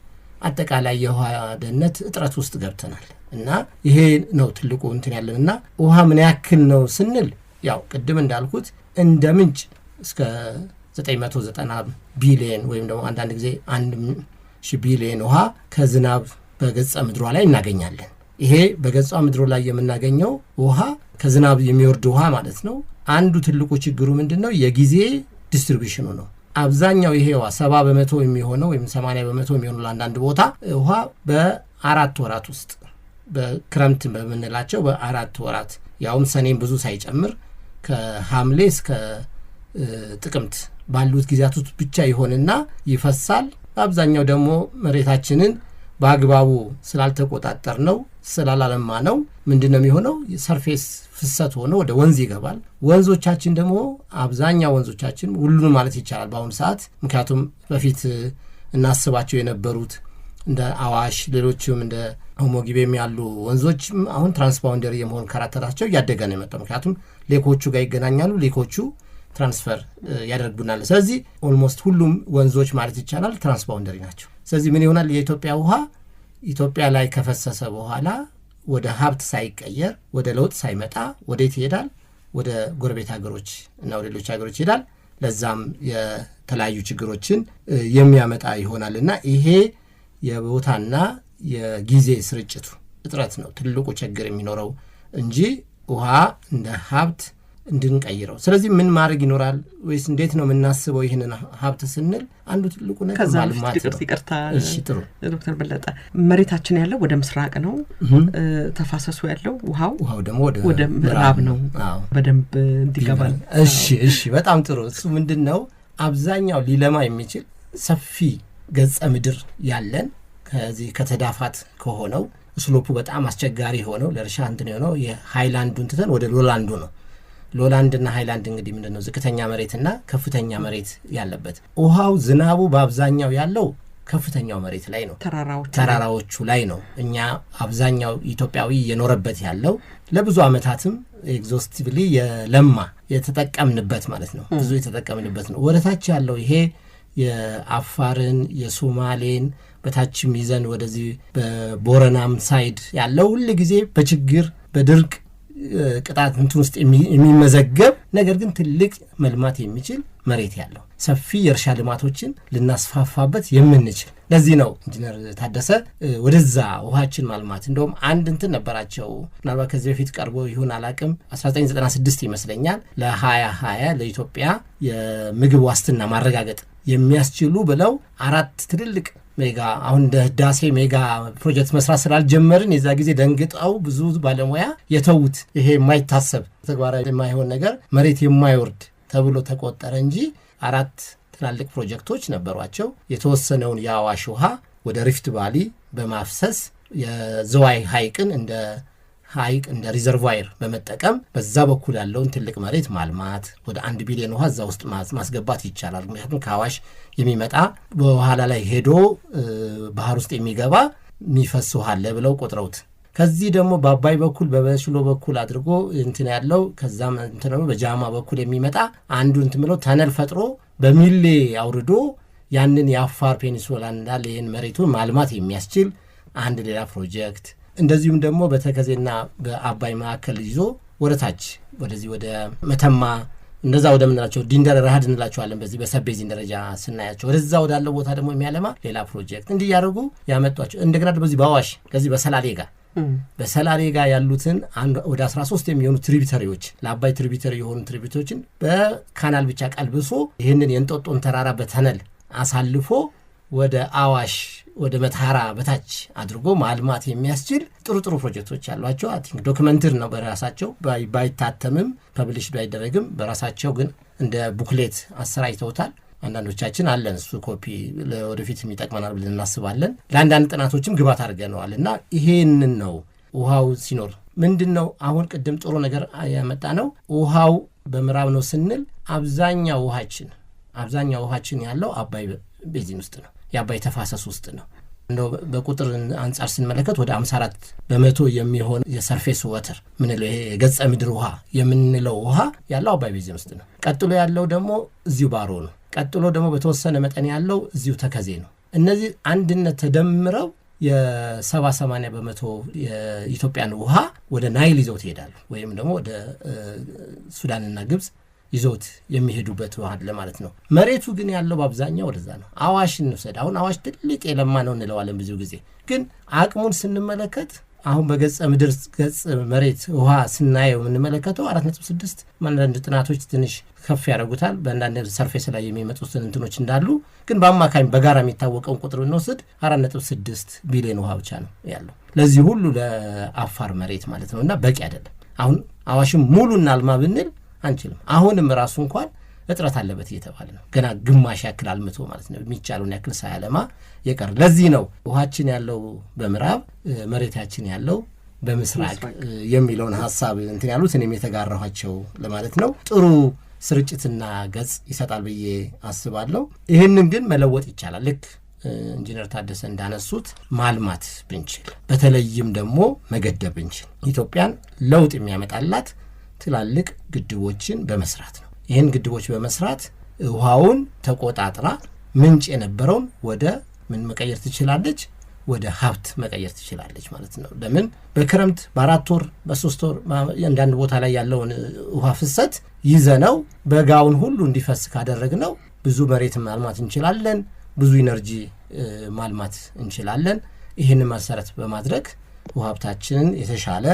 አጠቃላይ የውሃ ደህንነት እጥረት ውስጥ ገብተናል እና ይሄ ነው ትልቁ እንትን ያለንና ውሃ ምን ያክል ነው ስንል ያው ቅድም እንዳልኩት እንደ ምንጭ እስከ 990 ቢሊዮን ወይም ደግሞ አንዳንድ ጊዜ 1,000 ቢሊዮን ውሃ ከዝናብ በገጸ ምድሯ ላይ እናገኛለን። ይሄ በገጸ ምድሩ ላይ የምናገኘው ውሃ ከዝናብ የሚወርድ ውሃ ማለት ነው። አንዱ ትልቁ ችግሩ ምንድነው? የጊዜ ዲስትሪቢዩሽኑ ነው። አብዛኛው ይሄ ውሃ 70% የሚሆነው ወይም 80% የሚሆነው ለአንዳንድ ቦታ ውሃ በ4 ወራት ውስጥ በክረምት በምንላቸው በ4 ወራት ያውም ሰኔን ብዙ ሳይጨምር ከሐምሌ እስከ ጥቅምት ባሉት ጊዜያት ውስጥ ብቻ ይሆንና ይፈሳል። አብዛኛው ደግሞ መሬታችንን በአግባቡ ስላልተቆጣጠር ነው ስላላለማ ነው ምንድነው የሚሆነው? ሰርፌስ ፍሰት ሆኖ ወደ ወንዝ ይገባል። ወንዞቻችን ደግሞ አብዛኛው ወንዞቻችን ሁሉንም ማለት ይቻላል በአሁኑ ሰዓት ምክንያቱም በፊት እናስባቸው የነበሩት እንደ አዋሽ ሌሎችም እንደ ሆሞጊቤም ያሉ ወንዞችም አሁን ትራንስባውንደሪ የመሆን ካራክተራቸው እያደገ ነው የመጣው። ምክንያቱም ሌኮቹ ጋር ይገናኛሉ፣ ሌኮቹ ትራንስፈር ያደርጉናል። ስለዚህ ኦልሞስት ሁሉም ወንዞች ማለት ይቻላል ትራንስባውንደሪ ናቸው። ስለዚህ ምን ይሆናል? የኢትዮጵያ ውሃ ኢትዮጵያ ላይ ከፈሰሰ በኋላ ወደ ሀብት ሳይቀየር ወደ ለውጥ ሳይመጣ ወዴት ይሄዳል? ወደ ጎረቤት ሀገሮች እና ወደ ሌሎች ሀገሮች ይሄዳል። ለዛም የተለያዩ ችግሮችን የሚያመጣ ይሆናል እና ይሄ የቦታና የጊዜ ስርጭቱ እጥረት ነው ትልቁ ችግር የሚኖረው እንጂ ውሃ እንደ ሀብት እንድንቀይረው። ስለዚህ ምን ማድረግ ይኖራል ወይስ እንዴት ነው የምናስበው ይህንን ሀብት ስንል አንዱ ትልቁ ነገር ማልማት ነው። ይቅርታ እሺ፣ ጥሩ ዶክተር በለጠ መሬታችን ያለው ወደ ምስራቅ ነው፣ ተፋሰሱ ያለው ውሃው ደግሞ ወደ ምዕራብ ነው። በደንብ እንዲገባል። እሺ፣ በጣም ጥሩ። እሱ ምንድነው አብዛኛው ሊለማ የሚችል ሰፊ ገጸ ምድር ያለን ከዚህ ከተዳፋት ከሆነው ስሎፑ በጣም አስቸጋሪ ሆነው ለእርሻ እንትን የሆነው የሃይላንዱን ትተን ወደ ሎላንዱ ነው። ሎላንድና ሃይላንድ እንግዲህ ምንድነው? ዝቅተኛ መሬትና ከፍተኛ መሬት ያለበት። ውሃው ዝናቡ በአብዛኛው ያለው ከፍተኛው መሬት ላይ ነው፣ ተራራዎቹ ላይ ነው። እኛ አብዛኛው ኢትዮጵያዊ የኖረበት ያለው ለብዙ አመታትም ኤግዞስቲቭሊ የለማ የተጠቀምንበት ማለት ነው፣ ብዙ የተጠቀምንበት ነው። ወደታች ያለው ይሄ የአፋርን የሶማሌን በታችም ይዘን ወደዚህ በቦረናም ሳይድ ያለው ሁሉ ጊዜ በችግር በድርቅ ቅጣት እንትን ውስጥ የሚመዘገብ ነገር ግን ትልቅ መልማት የሚችል መሬት ያለው ሰፊ የእርሻ ልማቶችን ልናስፋፋበት የምንችል። ለዚህ ነው ኢንጂነር ታደሰ ወደዛ ውሃችን ማልማት እንደውም አንድ እንትን ነበራቸው ምናልባት ከዚህ በፊት ቀርቦ ይሁን አላቅም 1996 ይመስለኛል ለ2020 ለኢትዮጵያ የምግብ ዋስትና ማረጋገጥ የሚያስችሉ ብለው 4 ትልልቅ ሜጋ አሁን እንደ ህዳሴ ሜጋ ፕሮጀክት መስራት ስላልጀመርን የዛ ጊዜ ደንግጠው ብዙ ባለሙያ የተውት ይሄ የማይታሰብ ተግባራዊ የማይሆን ነገር መሬት የማይወርድ ተብሎ ተቆጠረ እንጂ 4 ትላልቅ ፕሮጀክቶች ነበሯቸው። የተወሰነውን የአዋሽ ውሃ ወደ ሪፍት ቫሊ በማፍሰስ የዝዋይ ሐይቅን እንደ ሐይቅ እንደ ሪዘርቫየር በመጠቀም በዛ በኩል ያለውን ትልቅ መሬት ማልማት ወደ 1 ቢሊዮን ውሃ እዛ ውስጥ ማስገባት ይቻላል። ምክንያቱም ከአዋሽ የሚመጣ በኋላ ላይ ሄዶ ባህር ውስጥ የሚገባ የሚፈስ ውሃ አለ ብለው ቆጥረውት ከዚህ ደግሞ በአባይ በኩል በበሽሎ በኩል አድርጎ እንትን ያለው ከዛም እንትን ነው በጃማ በኩል የሚመጣ አንዱ እንትን ብለው ተነል ፈጥሮ በሚሌ አውርዶ ያንን የአፋር ፔኒንሱላ እንዳለ ይሄን መሬቱን ማልማት የሚያስችል አንድ ሌላ ፕሮጀክት እንደዚሁም ደግሞ በተከዜና በአባይ ማዕከል ይዞ ወደታች ወደዚህ ወደ መተማ እንደዛ ወደ ምንላቸው ዲንደር ረሃድ እንላቸዋለን በዚህ በሰቤዚን ደረጃ ስናያቸው ወደዛ ወዳለው ቦታ ደግሞ የሚያለማ ሌላ ፕሮጀክት እንዲህ ያደርጉ ያመጧቸው። እንደገና በዚህ በአዋሽ ከዚህ በሰላሌ ጋር ያሉትን ወደ 13 የሚሆኑ ትሪቢተሪዎች ለአባይ ትሪቢተሪ የሆኑ ትሪቢተሪዎችን በካናል ብቻ ቀልብሶ ይህንን የእንጦጦን ተራራ በተነል አሳልፎ ወደ አዋሽ ወደ መተሐራ በታች አድርጎ ማልማት የሚያስችል ጥሩ ፕሮጀክቶች ያሏቸው አይ ቲንክ ዶክመንተሪ ነው በራሳቸው ባይታተምም ፐብሊሽ ባይደረግም በራሳቸው ግን እንደ ቡክሌት አሰራጭተውታል። አንዳንዶቻችን አለን እሱ ኮፒ ለወደፊት የሚጠቅመናል ብለን እናስባለን። ለአንዳንድ ጥናቶችም ግባት አድርገነዋል እና ይሄንን ነው ውሃው ሲኖር ምንድነው አሁን ቅድም ጥሩ ነገር ያመጣ ነው ውሃው በምዕራብ ነው ስንል አብዛኛው ውሃችን ያለው አባይ ቤዚን ውስጥ ነው የአባይ ተፋሰስ ውስጥ ነው። እንደው በቁጥር አንጻር ስንመለከት ወደ 54% የሚሆን የሰርፌስ ወተር ምንለው ይሄ የገጸ ምድር ውሃ የምንለው ውሃ ያለው አባይ ቤዚን ውስጥ ነው። ቀጥሎ ያለው ደግሞ እዚሁ ባሮ ነው። ቀጥሎ ደግሞ በተወሰነ መጠን ያለው እዚሁ ተከዜ ነው። እነዚህ አንድነት ተደምረው የ70-80% የኢትዮጵያን ውሃ ወደ ናይል ይዘው ይሄዳሉ ወይም ደግሞ ወደ ሱዳንና ግብጽ ይዞት የሚሄዱበት ውሃ ለማለት ነው። መሬቱ ግን ያለው በአብዛኛው ወደዛ ነው። አዋሽ እንውሰድ። አሁን አዋሽ ትልቅ የለማ ነው እንለዋለን ብዙ ጊዜ ግን አቅሙን ስንመለከት አሁን በገጸ ምድር ገጽ መሬት ውሃ ስናየው የምንመለከተው 4.6 አንዳንድ ጥናቶች ትንሽ ከፍ ያደርጉታል በአንዳንድ ሰርፌስ ላይ የሚመጡትን እንትኖች እንዳሉ ግን በአማካኝ በጋራ የሚታወቀውን ቁጥር ብንወስድ 4.6 ቢሊዮን ውሃ ብቻ ነው ያለው ለዚህ ሁሉ ለአፋር መሬት ማለት ነውና በቂ አይደለም። አሁን አዋሽም ሙሉና አልማ ብንል አንችልም። አሁንም ራሱ እንኳን እጥረት አለበት እየተባለ ነው። ገና ግማሽ ያክል አልምቶ ማለት ነው የሚቻለውን ያክል ሳያለማ የቀር። ለዚህ ነው ውሃችን ያለው በምዕራብ መሬታችን ያለው በምስራቅ የሚለውን ሐሳብ እንትን ያሉት እኔም የተጋራኋቸው ለማለት ነው። ጥሩ ስርጭትና ገጽ ይሰጣል ብዬ አስባለሁ። ይህንን ግን መለወጥ ይቻላል። ልክ ኢንጂነር ታደሰ እንዳነሱት ማልማት ብንችል በተለይም ደግሞ መገደብ ብንችል ኢትዮጵያን ለውጥ የሚያመጣላት ትላልቅ ግድቦችን በመስራት ነው። ይህን ግድቦች በመስራት ውሃውን ተቆጣጥራ ምንጭ የነበረውን ወደ ምን መቀየር ትችላለች? ወደ ሀብት መቀየር ትችላለች ማለት ነው። ለምን በክረምት በ4 ወር በ3 ወር አንዳንድ ቦታ ላይ ያለውን ውሃ ፍሰት ይዘነው በጋውን ሁሉ እንዲፈስ ካደረግነው ብዙ መሬት ማልማት እንችላለን፣ ብዙ ኢነርጂ ማልማት እንችላለን። ይህን መሰረት በማድረግ ውሃ ሀብታችንን የተሻለ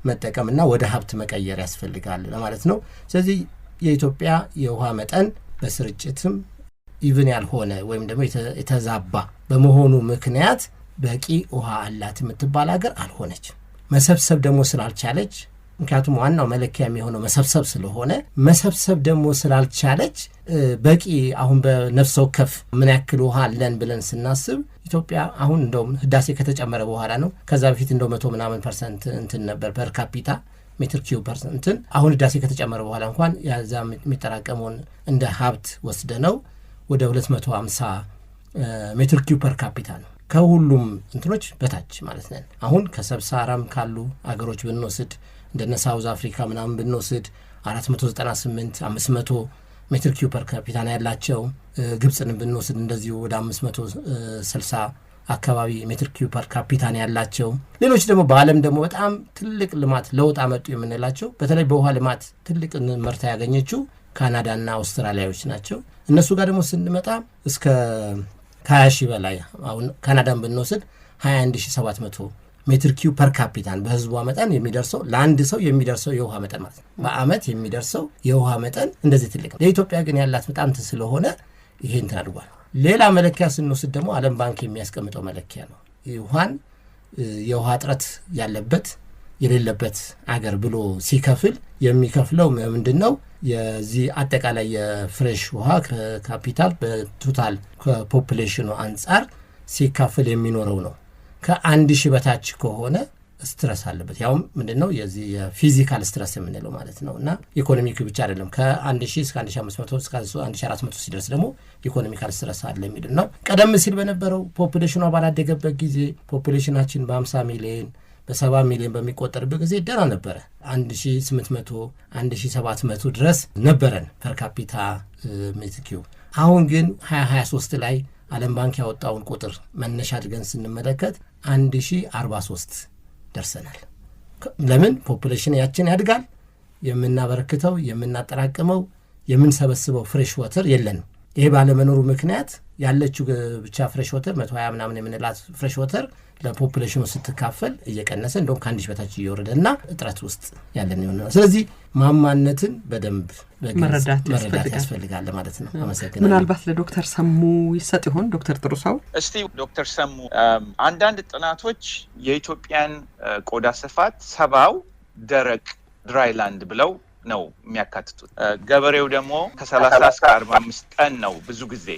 መጠቀምና ወደ ሀብት መቀየር ያስፈልጋል ለማለት ነው። ስለዚህ የኢትዮጵያ የውሃ መጠን በስርጭትም ኢቭን ያልሆነ ወይም ደግሞ የተዛባ በመሆኑ ምክንያት በቂ ውሃ አላት የምትባል ሀገር አልሆነች። መሰብሰብ ደግሞ ስላልቻለች ምክንያቱም ዋናው መለኪያ የሚሆነው መሰብሰብ ስለሆነ መሰብሰብ ደግሞ ስላልቻለች በቂ አሁን በነፍስ ወከፍ ምን ያክል ውሃ አለን ብለን ስናስብ ኢትዮጵያ አሁን እንደውም ህዳሴ ከተጨመረ በኋላ ነው። ከዛ በፊት እንደው 100% እንትን ነበር ፐር ካፒታ ሜትር ኪዩብ ፐርሰንት። አሁን ህዳሴ ከተጨመረ በኋላ እንኳን ያዛ የሚጠራቀመውን እንደ ሀብት ወስደነው ወደ 250 ሜትር ኪዩብ ፐር ካፒታ ነው ከሁሉም እንትኖች በታች ማለት ነው። አሁን ከሰብሳራም ካሉ አገሮች ብንወስድ እንደነ ሳውዝ አፍሪካ ምናምን ብንወስድ 498 500 ሜትር ኪዩብ ፐር ካፒታ ነው ያላቸው። ግብጽን ብንወስድ እንደዚሁ ወደ 560 አካባቢ ሜትር ኪዩብ ፐር ካፒታን ያላቸው ሌሎች ደግሞ በዓለም ደግሞ በጣም ትልቅ ልማት ለውጥ አመጡ የምንላቸው በተለይ በውሃ ልማት ትልቅ ምርታ ያገኘችው ካናዳና አውስትራሊያዎች ናቸው። እነሱ ጋር ደግሞ ስንመጣ እስከ 20,000 በላይ አሁን ካናዳን ብንወስድ 21700 ሜትር ኪዩብ ፐር ካፒታን በህዝቧ መጠን የሚደርሰው ለአንድ ሰው የሚደርሰው የውሃ መጠን ማለት ነው። በአመት የሚደርሰው የውሃ መጠን እንደዚህ ትልቅ ነው። ለኢትዮጵያ ግን ያላት በጣም ስለሆነ ይሄን ታድጓል። ሌላ መለኪያ ስንወስድ ደግሞ ዓለም ባንክ የሚያስቀምጠው መለኪያ ነው። የውሃ እጥረት ያለበት የሌለበት አገር ብሎ ሲከፍል የሚከፍለው ምንድነው? የዚህ አጠቃላይ የፍሬሽ ውሃ ከካፒታል በቶታል ከፖፑሌሽኑ አንጻር ሲካፈል የሚኖረው ነው። ከ1000 በታች ከሆነ ስትረስ አለበት። ያው ምንድነው የዚህ የፊዚካል ስትረስ የምንለው ማለት ነውና ኢኮኖሚክ ብቻ አይደለም። ከ1000 እስከ 1500 እስከ 1400 ሲደርስ ደግሞ ኢኮኖሚካል ስትረስ አለ የሚል ነው። ቀደም ሲል በነበረው ፖፑሌሽኑ ባላደገበት ጊዜ ፖፑሌሽናችን በ50 ሚሊዮን በ70 ሚሊዮን በሚቆጠርበት ጊዜ ደህና ነበረ። 1800 1700 ድረስ ነበረን ፐር ካፒታ ሜትር ኪዩብ። አሁን ግን 2023 ላይ ዓለም ባንክ ያወጣውን ቁጥር መነሻ አድርገን ስንመለከት 1043 ደርሰናል። ለምን? ፖፑሌሽን ያችን ያድጋል። የምናበረክተው የምናጠራቅመው የምንሰበስበው ፍሬሽ ወተር የለን። ይሄ ባለመኖሩ ምክንያት ያለችው ብቻ ፍሬሽ ወተር 120 ምናምን የምንላት ፍሬሽ ወተር ለፖፑሌሽኑ ስትካፈል እየቀነሰ እንደውም ከ1000 በታች እየወረደና እጥረት ውስጥ ያለን ይሆናል። ስለዚህ ማማነትን በደንብ መረዳት ያስፈልጋል ማለት ነው። አመሰግናለሁ። ምናልባት ለዶክተር ሰሙ ይሰጥ ይሆን? ዶክተር ጥሩሰው እስቲ ዶክተር ሰሙ አንዳንድ ጥናቶች የኢትዮጵያን ቆዳ ስፋት 70 ደረቅ ድራይላንድ ብለው ነው የሚያካትቱት። ገበሬው ደግሞ ከ30 እስከ 45 ቀን ነው ብዙ ጊዜ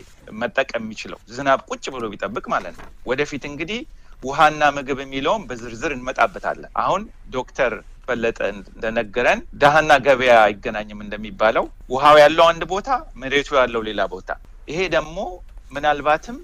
መጠቀም የሚችለው ዝናብ ቁጭ ብሎ ቢጠብቅ ማለት ነው። ወደፊት እንግዲህ ውሃና ምግብ የሚለውን በዝርዝር እንመጣበታለን። አሁን ዶክተር በለጠ እንደነገረን ደሃና ገበያ አይገናኝም እንደሚባለው ውሃው ያለው አንድ ቦታ መሬቱ ያለው ሌላ ቦታ። ይሄ ደግሞ ምናልባትም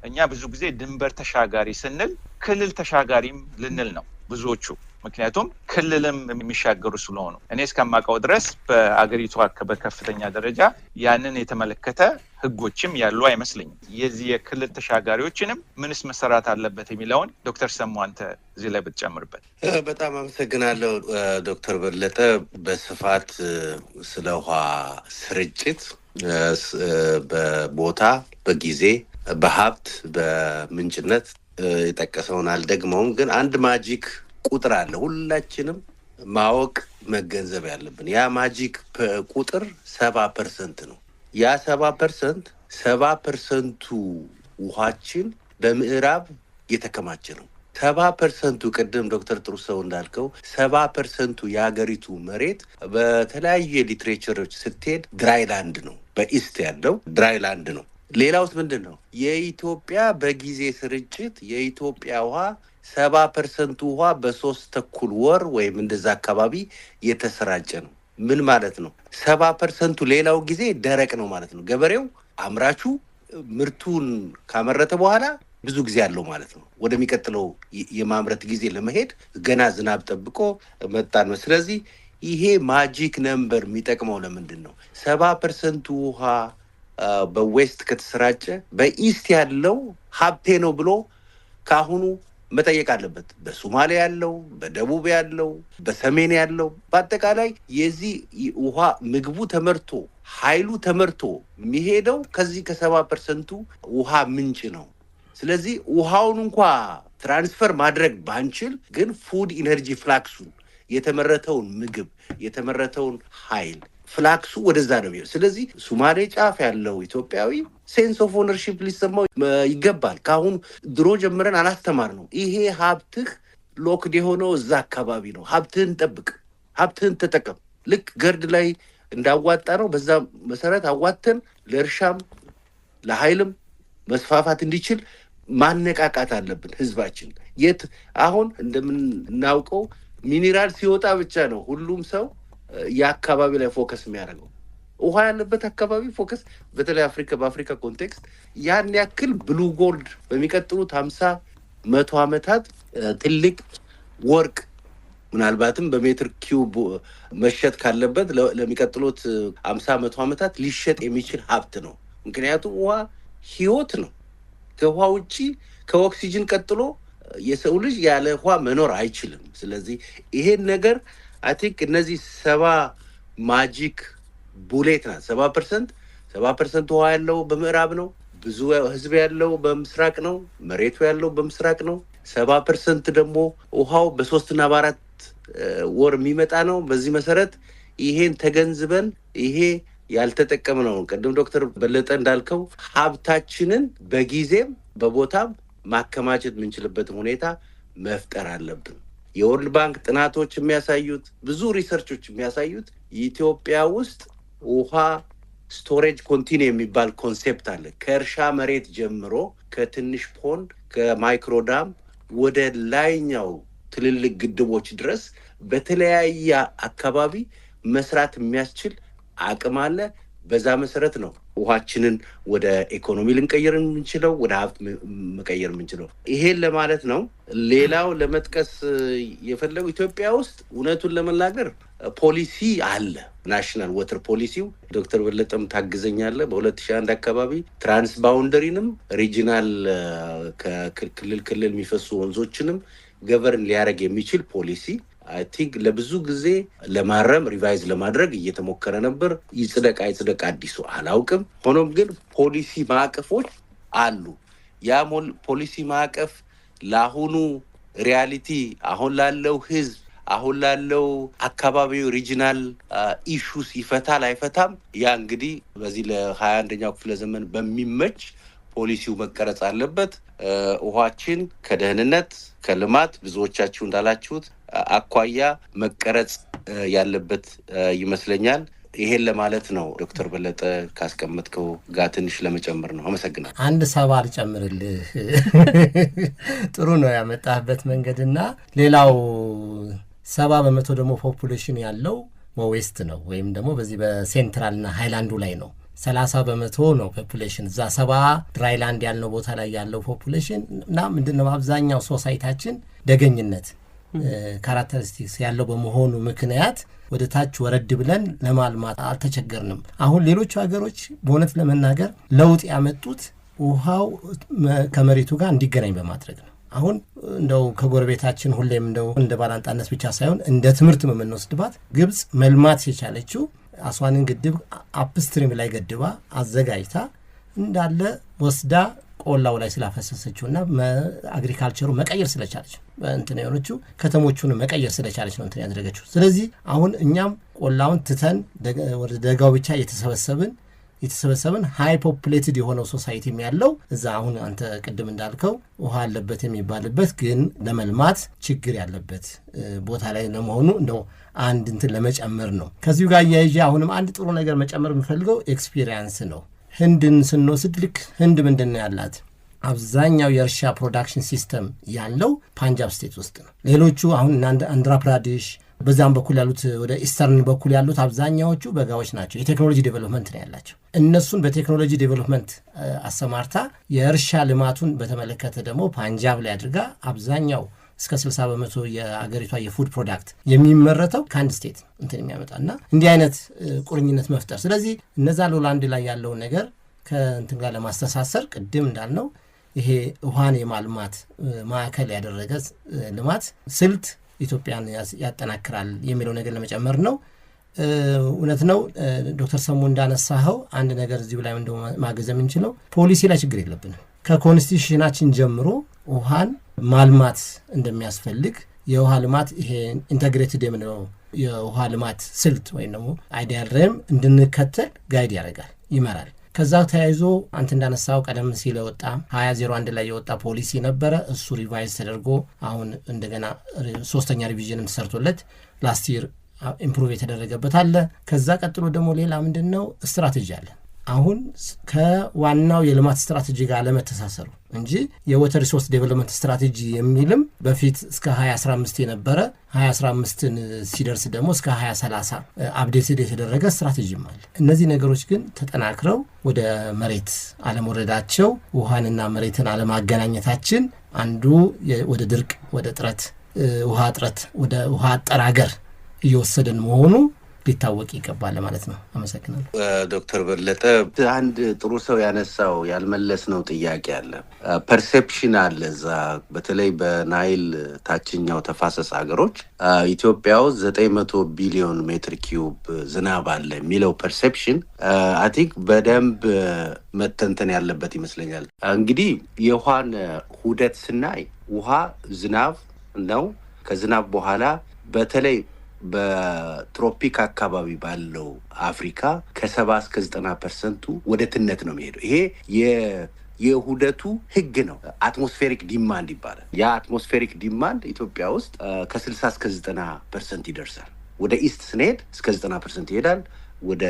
እኛ ብዙ ጊዜ ድንበር ተሻጋሪ ስንል ክልል ተሻጋሪም ልንል ነው ብዙዎቹ። ምክንያቱም ክልልም የሚሻገሩ ስለሆኑ እኔ እስከማውቀው ድረስ በአገሪቷ በከፍተኛ ደረጃ ያንን የተመለከተ ህጎችም ያሉ አይመስልኝም። የዚህ የክልል ተሻጋሪዎችንም ምንስ መሰራት አለበት የሚለውን ዶክተር ሰሙ አንተ እዚህ ላይ ብትጨምርበት። በጣም አመሰግናለሁ ዶክተር በለጠ በስፋት ስለ ውሃ ስርጭት በቦታ በጊዜ በሀብት በምንጭነት የጠቀሰውን አልደግመውም። ግን አንድ ማጂክ ቁጥር አለ ሁላችንም ማወቅ መገንዘብ ያለብን። ያ ማጂክ ቁጥር 70% ነው። ያ 70% ውሃችን በምዕራብ የተከማቸ ነው። 70% ቅድም ዶክተር ጥሩሰው እንዳልከው 70% የሀገሪቱ መሬት በተለያዩ ሊትሬቸሮች ስትሄድ ድራይላንድ ነው። በኢስት ያለው ድራይላንድ ነው። ሌላውስ ምንድን ነው? የኢትዮጵያ በጊዜ ስርጭት የኢትዮጵያ ውሃ 70% ውሃ በ3.25 ወር ወይም እንደዛ አካባቢ የተሰራጨ ነው። ምን ማለት ነው? 70% ሌላው ጊዜ ደረቅ ነው ማለት ነው። ገበሬው አምራቹ ምርቱን ካመረተ በኋላ ብዙ ጊዜ አለው ማለት ነው። ወደሚቀጥለው የማምረት ጊዜ ለመሄድ ገና ዝናብ ጠብቆ መጣን ነው። ስለዚህ ይሄ ማጂክ ነምበር የሚጠቅመው ለምንድን ነው? 70% ውሃ በዌስት ከተሰራጨ በኢስት ያለው ሀብቴ ነው ብሎ ካሁኑ መጠየቅ አለበት። በሶማሊያ ያለው፣ በደቡብ ያለው፣ በሰሜን ያለው በአጠቃላይ የዚህ ውሃ ምግቡ ተመርቶ ኃይሉ ተመርቶ የሚሄደው ከዚህ ከ70% ውሃ ምንጭ ነው። ስለዚህ ውሃውን እንኳ ትራንስፈር ማድረግ ባንችል ግን ፉድ ኢነርጂ ፍላክሱን የተመረተውን ምግብ የተመረተውን ኃይል ፍላክሱ ወደዛ ነው የሚሄደው። ስለዚህ ሶማሌ ጫፍ ያለው ኢትዮጵያዊ ሴንስ ኦፍ ኦነርሺፕ ሊሰማው ይገባል። ካሁን ድሮ ጀምረን አላስተማር ነው። ይሄ ሀብትህ ሎክድ የሆነው እዛ አካባቢ ነው። ሀብትህን ጠብቅ፣ ሀብትህን ተጠቀም። ልክ ገርድ ላይ እንዳዋጣ ነው በዛ መሰረት አዋተን ለእርሻም ለኃይልም መስፋፋት እንዲችል ማነቃቃት አለብን ህዝባችን። የት አሁን እንደምናውቀው ሚኒራል ሲወጣ ብቻ ነው ሁሉም ሰው የአካባቢ ላይ ፎከስ የሚያደርገው። ውሃ ያለበት አካባቢ ፎከስ በተለይ በአፍሪካ ኮንቴክስት ያን ያክል ብሉ ጎልድ በሚቀጥሉት 50-100 ዓመታት ትልቅ ወርቅ ምናልባትም በሜትር ኪዩብ መሸጥ ካለበት ለሚቀጥሉት 50-100 ዓመታት ሊሸጥ የሚችል ሀብት ነው። ምክንያቱም ውሃ ህይወት ነው። ከውሃ ውጪ ከኦክሲጅን ቀጥሎ የሰው ልጅ ያለ ውሃ መኖር አይችልም። ስለዚህ ይሄን ነገር አይ ቲንክ እነዚህ 70 ማጂክ ቡሌት ናት። 70% ውሃ ያለው በምዕራብ ነው። ብዙ ህዝብ ያለው በምስራቅ ነው። መሬቱ ያለው በምስራቅ ነው። 70% ደግሞ ውሃው በ3 እና በ4 ወር የሚመጣ ነው። በዚህ መሰረት ይሄን ተገንዝበን ይሄ ያልተጠቀምነው ቅድም ዶክተር በለጠ እንዳልከው ሀብታችንን በጊዜም በቦታም ማከማቸት የምንችልበትን ሁኔታ መፍጠር አለብን። የወርልድ ባንክ ጥናቶች የሚያሳዩት ብዙ ሪሰርቾች የሚያሳዩት ኢትዮጵያ ውስጥ ውሃ ስቶሬጅ ኮንቲኒ የሚባል ኮንሴፕት አለ። ከእርሻ መሬት ጀምሮ ከትንሽ ፖንድ ከማይክሮዳም ወደ ላይኛው ትልልቅ ግድቦች ድረስ በተለያየ አካባቢ መስራት የሚያስችል አቅም አለ። በዛ መሰረት ነው ውሃችንን ወደ ኢኮኖሚ ልንቀይር የምንችለው፣ ወደ ሀብት መቀየር የምንችለው። ይሄን ለማለት ነው። ሌላው ለመጥቀስ የፈለጉ ኢትዮጵያ ውስጥ እውነቱን ለመናገር ፖሊሲ አለ። ናሽናል ወተር ፖሊሲው ዶክተር በለጠም ታግዘኛለ። በ2001 አካባቢ ትራንስ ባውንደሪንም ሪጂናል ከክልል የሚፈሱ ወንዞችንም ገቨርን ሊያደርግ የሚችል ፖሊሲ አይ ቲንክ ለብዙ ጊዜ ለማረም ሪቫይዝ ለማድረግ እየተሞከረ ነበር። ይጽደቅ አዲሱ አላውቅም። ሆኖም ግን ፖሊሲ ማዕቀፎች አሉ። ያ ፖሊሲ ማዕቀፍ ለአሁኑ ሪያሊቲ አሁን ላለው ህዝብ አሁን ላለው አካባቢው ሪጂናል ኢሹስ ይፈታል አይፈታም፣ ያ እንግዲህ በዚህ ለ21ኛው ክፍለ ዘመን በሚመች ፖሊሲው መቀረጽ አለበት። ውሃችን ከደህንነት ከልማት ብዙዎቻችሁ እንዳላችሁት አኳያ መቀረጽ ያለበት ይመስለኛል። ይሄን ለማለት ነው። ዶክተር በለጠ ካስቀመጥከው ጋር ትንሽ ለመጨመር ነው። አመሰግናለሁ። አንድ 7 ልጨምርልህ። ጥሩ ነው ያመጣህበት መንገድና ሌላው 70% ደግሞ ፖፑሌሽን ያለው በዌስት ነው ወይም ደግሞ በዚህ በሴንትራልና ሃይላንዱ ላይ ነው። 30% ነው ፖፑሌሽን እዛ 70 ድራይላንድ ያልነው ቦታ ላይ ያለው ፖፑሌሽን እና ምንድነው አብዛኛው ሶሳይታችን ደገኝነት ካራክተሪስቲክስ ያለው በመሆኑ ምክንያት ወደ ታች ወረድ ብለን ለማልማት አልተቸገርንም። አሁን ሌሎቹ ሀገሮች በእውነት ለመናገር ለውጥ ያመጡት ውሃው ከመሬቱ ጋር እንዲገናኝ በማድረግ ነው። አሁን እንደው ከጎረቤታችን ሁሌም እንደው እንደ ባላንጣነት ብቻ ሳይሆን እንደ ትምህርት የምንወስድባት ግብጽ መልማት የቻለችው አስዋንን ግድብ አፕስትሪም ላይ ገድባ አዘጋጅታ እንዳለ ወስዳ ቆላው ላይ ስላፈሰሰችውና አግሪካልቸሩ መቀየር ስለቻለች እንትን የሆነችው ከተሞቹን መቀየር ስለቻለች ነው እንትን ያደረገችው። ስለዚህ አሁን እኛም ቆላውን ትተን ወደ ደጋው ብቻ የተሰበሰብን ሃይ ፖፑሌትድ የሆነው ሶሳይቲ ያለው እዛ አሁን አንተ ቅድም እንዳልከው ውሃ አለበት የሚባልበት ግን ለመልማት ችግር ያለበት ቦታ ላይ ለመሆኑ እንደው አንድ እንትን ለመጨመር ነው። ከዚሁ ጋር ያይዤ አሁንም አንድ ጥሩ ነገር መጨመር የምፈልገው ኤክስፒሪየንስ ነው። ህንድን ስንወስድ ልክ ህንድ ምንድነው ያላት አብዛኛው የእርሻ ፕሮዳክሽን ሲስተም ያለው ፓንጃብ ስቴት ውስጥ ነው። ሌሎቹ አሁን አንድራ ፕራዴሽ በዛም በኩል ያሉት ወደ ኢስተርን በኩል ያሉት አብዛኛዎቹ በጋዎች ናቸው። የቴክኖሎጂ ዴቨሎፕመንት ነው ያላቸው። እነሱን በቴክኖሎጂ ዴቨሎፕመንት አሰማርታ የእርሻ ልማቱን በተመለከተ ደግሞ ፓንጃብ ላይ አድርጋ አብዛኛው እስከ 60% የአገሪቷ የፉድ ፕሮዳክት የሚመረተው ከአንድ ስቴት እንትን የሚያመጣና እንዲህ አይነት ቁርኝነት መፍጠር። ስለዚህ እነዛ ሎላንድ ላይ ያለውን ነገር ከእንትን ጋር ለማስተሳሰር ቅድም እንዳልነው ይሄ ውሃን የማልማት ማዕከል ያደረገ ልማት ስልት ኢትዮጵያን ያጠናክራል የሚለው ነገር ለመጨመር ነው። እውነት ነው ዶክተር ሰሙ እንዳነሳኸው አንድ ነገር እዚሁ ላይ እንደው ማገዝ የምንችለው ፖሊሲ ላይ ችግር የለብንም። ከኮንስቲቱሽናችን ጀምሮ ውሃን ማልማት እንደሚያስፈልግ የውሃ ልማት ይሄ ኢንተግሬትድ የምንለው የውሃ ልማት ስልት ወይም ደግሞ አይዲያል ሬም እንድንከተል ጋይድ ያደርጋል፣ ይመራል። ከዛ ተያይዞ አንተ እንዳነሳው ቀደም ሲል የወጣ 2001 ላይ የወጣ ፖሊሲ ነበረ። እሱ ሪቫይዝ ተደርጎ አሁን እንደገና 3ኛ ሪቪዥንም ተሰርቶለት ላስት ይር ኢምፕሩቭ የተደረገበት አለ። ከዛ ቀጥሎ ደግሞ ሌላ ምንድነው ስትራቴጂ አለ። አሁን ከዋናው የልማት ስትራቴጂ ጋር ለመተሳሰሩ እንጂ የወተር ሪሶርስ ዴቨሎፕመንት ስትራቴጂ የሚልም በፊት እስከ 2015 የነበረ 2015ን ሲደርስ ደግሞ እስከ 2030 አፕዴትድ የተደረገ ስትራቴጂም አለ። እነዚህ ነገሮች ግን ተጠናክረው ወደ መሬት አለመውረዳቸው ውሃንና መሬትን አለማገናኘታችን አንዱ ወደ ድርቅ፣ ወደ ጥረት፣ ውሃ እጥረት፣ ወደ ውሃ አጠራገር እየወሰደን መሆኑ ሊታወቅ ይገባል ማለት ነው። አመሰግናለሁ። ዶክተር በለጠ አንድ ጥሩ ሰው ያነሳው ያልመለስነው ጥያቄ አለ። ፐርሴፕሽን አለ እዛ በተለይ በናይል ታችኛው ተፋሰስ ሀገሮች ኢትዮጵያ ውስጥ 900 ቢሊዮን ሜትር ኪዩብ ዝናብ አለ የሚለው ፐርሴፕሽን አይ ቲንክ በደንብ መተንተን ያለበት ይመስለኛል። እንግዲህ የውሃን ሁደት ስናይ ውሃ ዝናብ ነው። ከዝናብ በኋላ በተለይ በትሮፒክ አካባቢ ባለው አፍሪካ ከ70 እስከ 90% ወደ ትነት ነው የሚሄደው። ይሄ የሁደቱ ህግ ነው። አትሞስፌሪክ ዲማንድ ይባላል። ያ አትሞስፌሪክ ዲማንድ ኢትዮጵያ ውስጥ ከ60 እስከ 90% ይደርሳል። ወደ ኢስት ስንሄድ እስከ 90% ይሄዳል። ወደ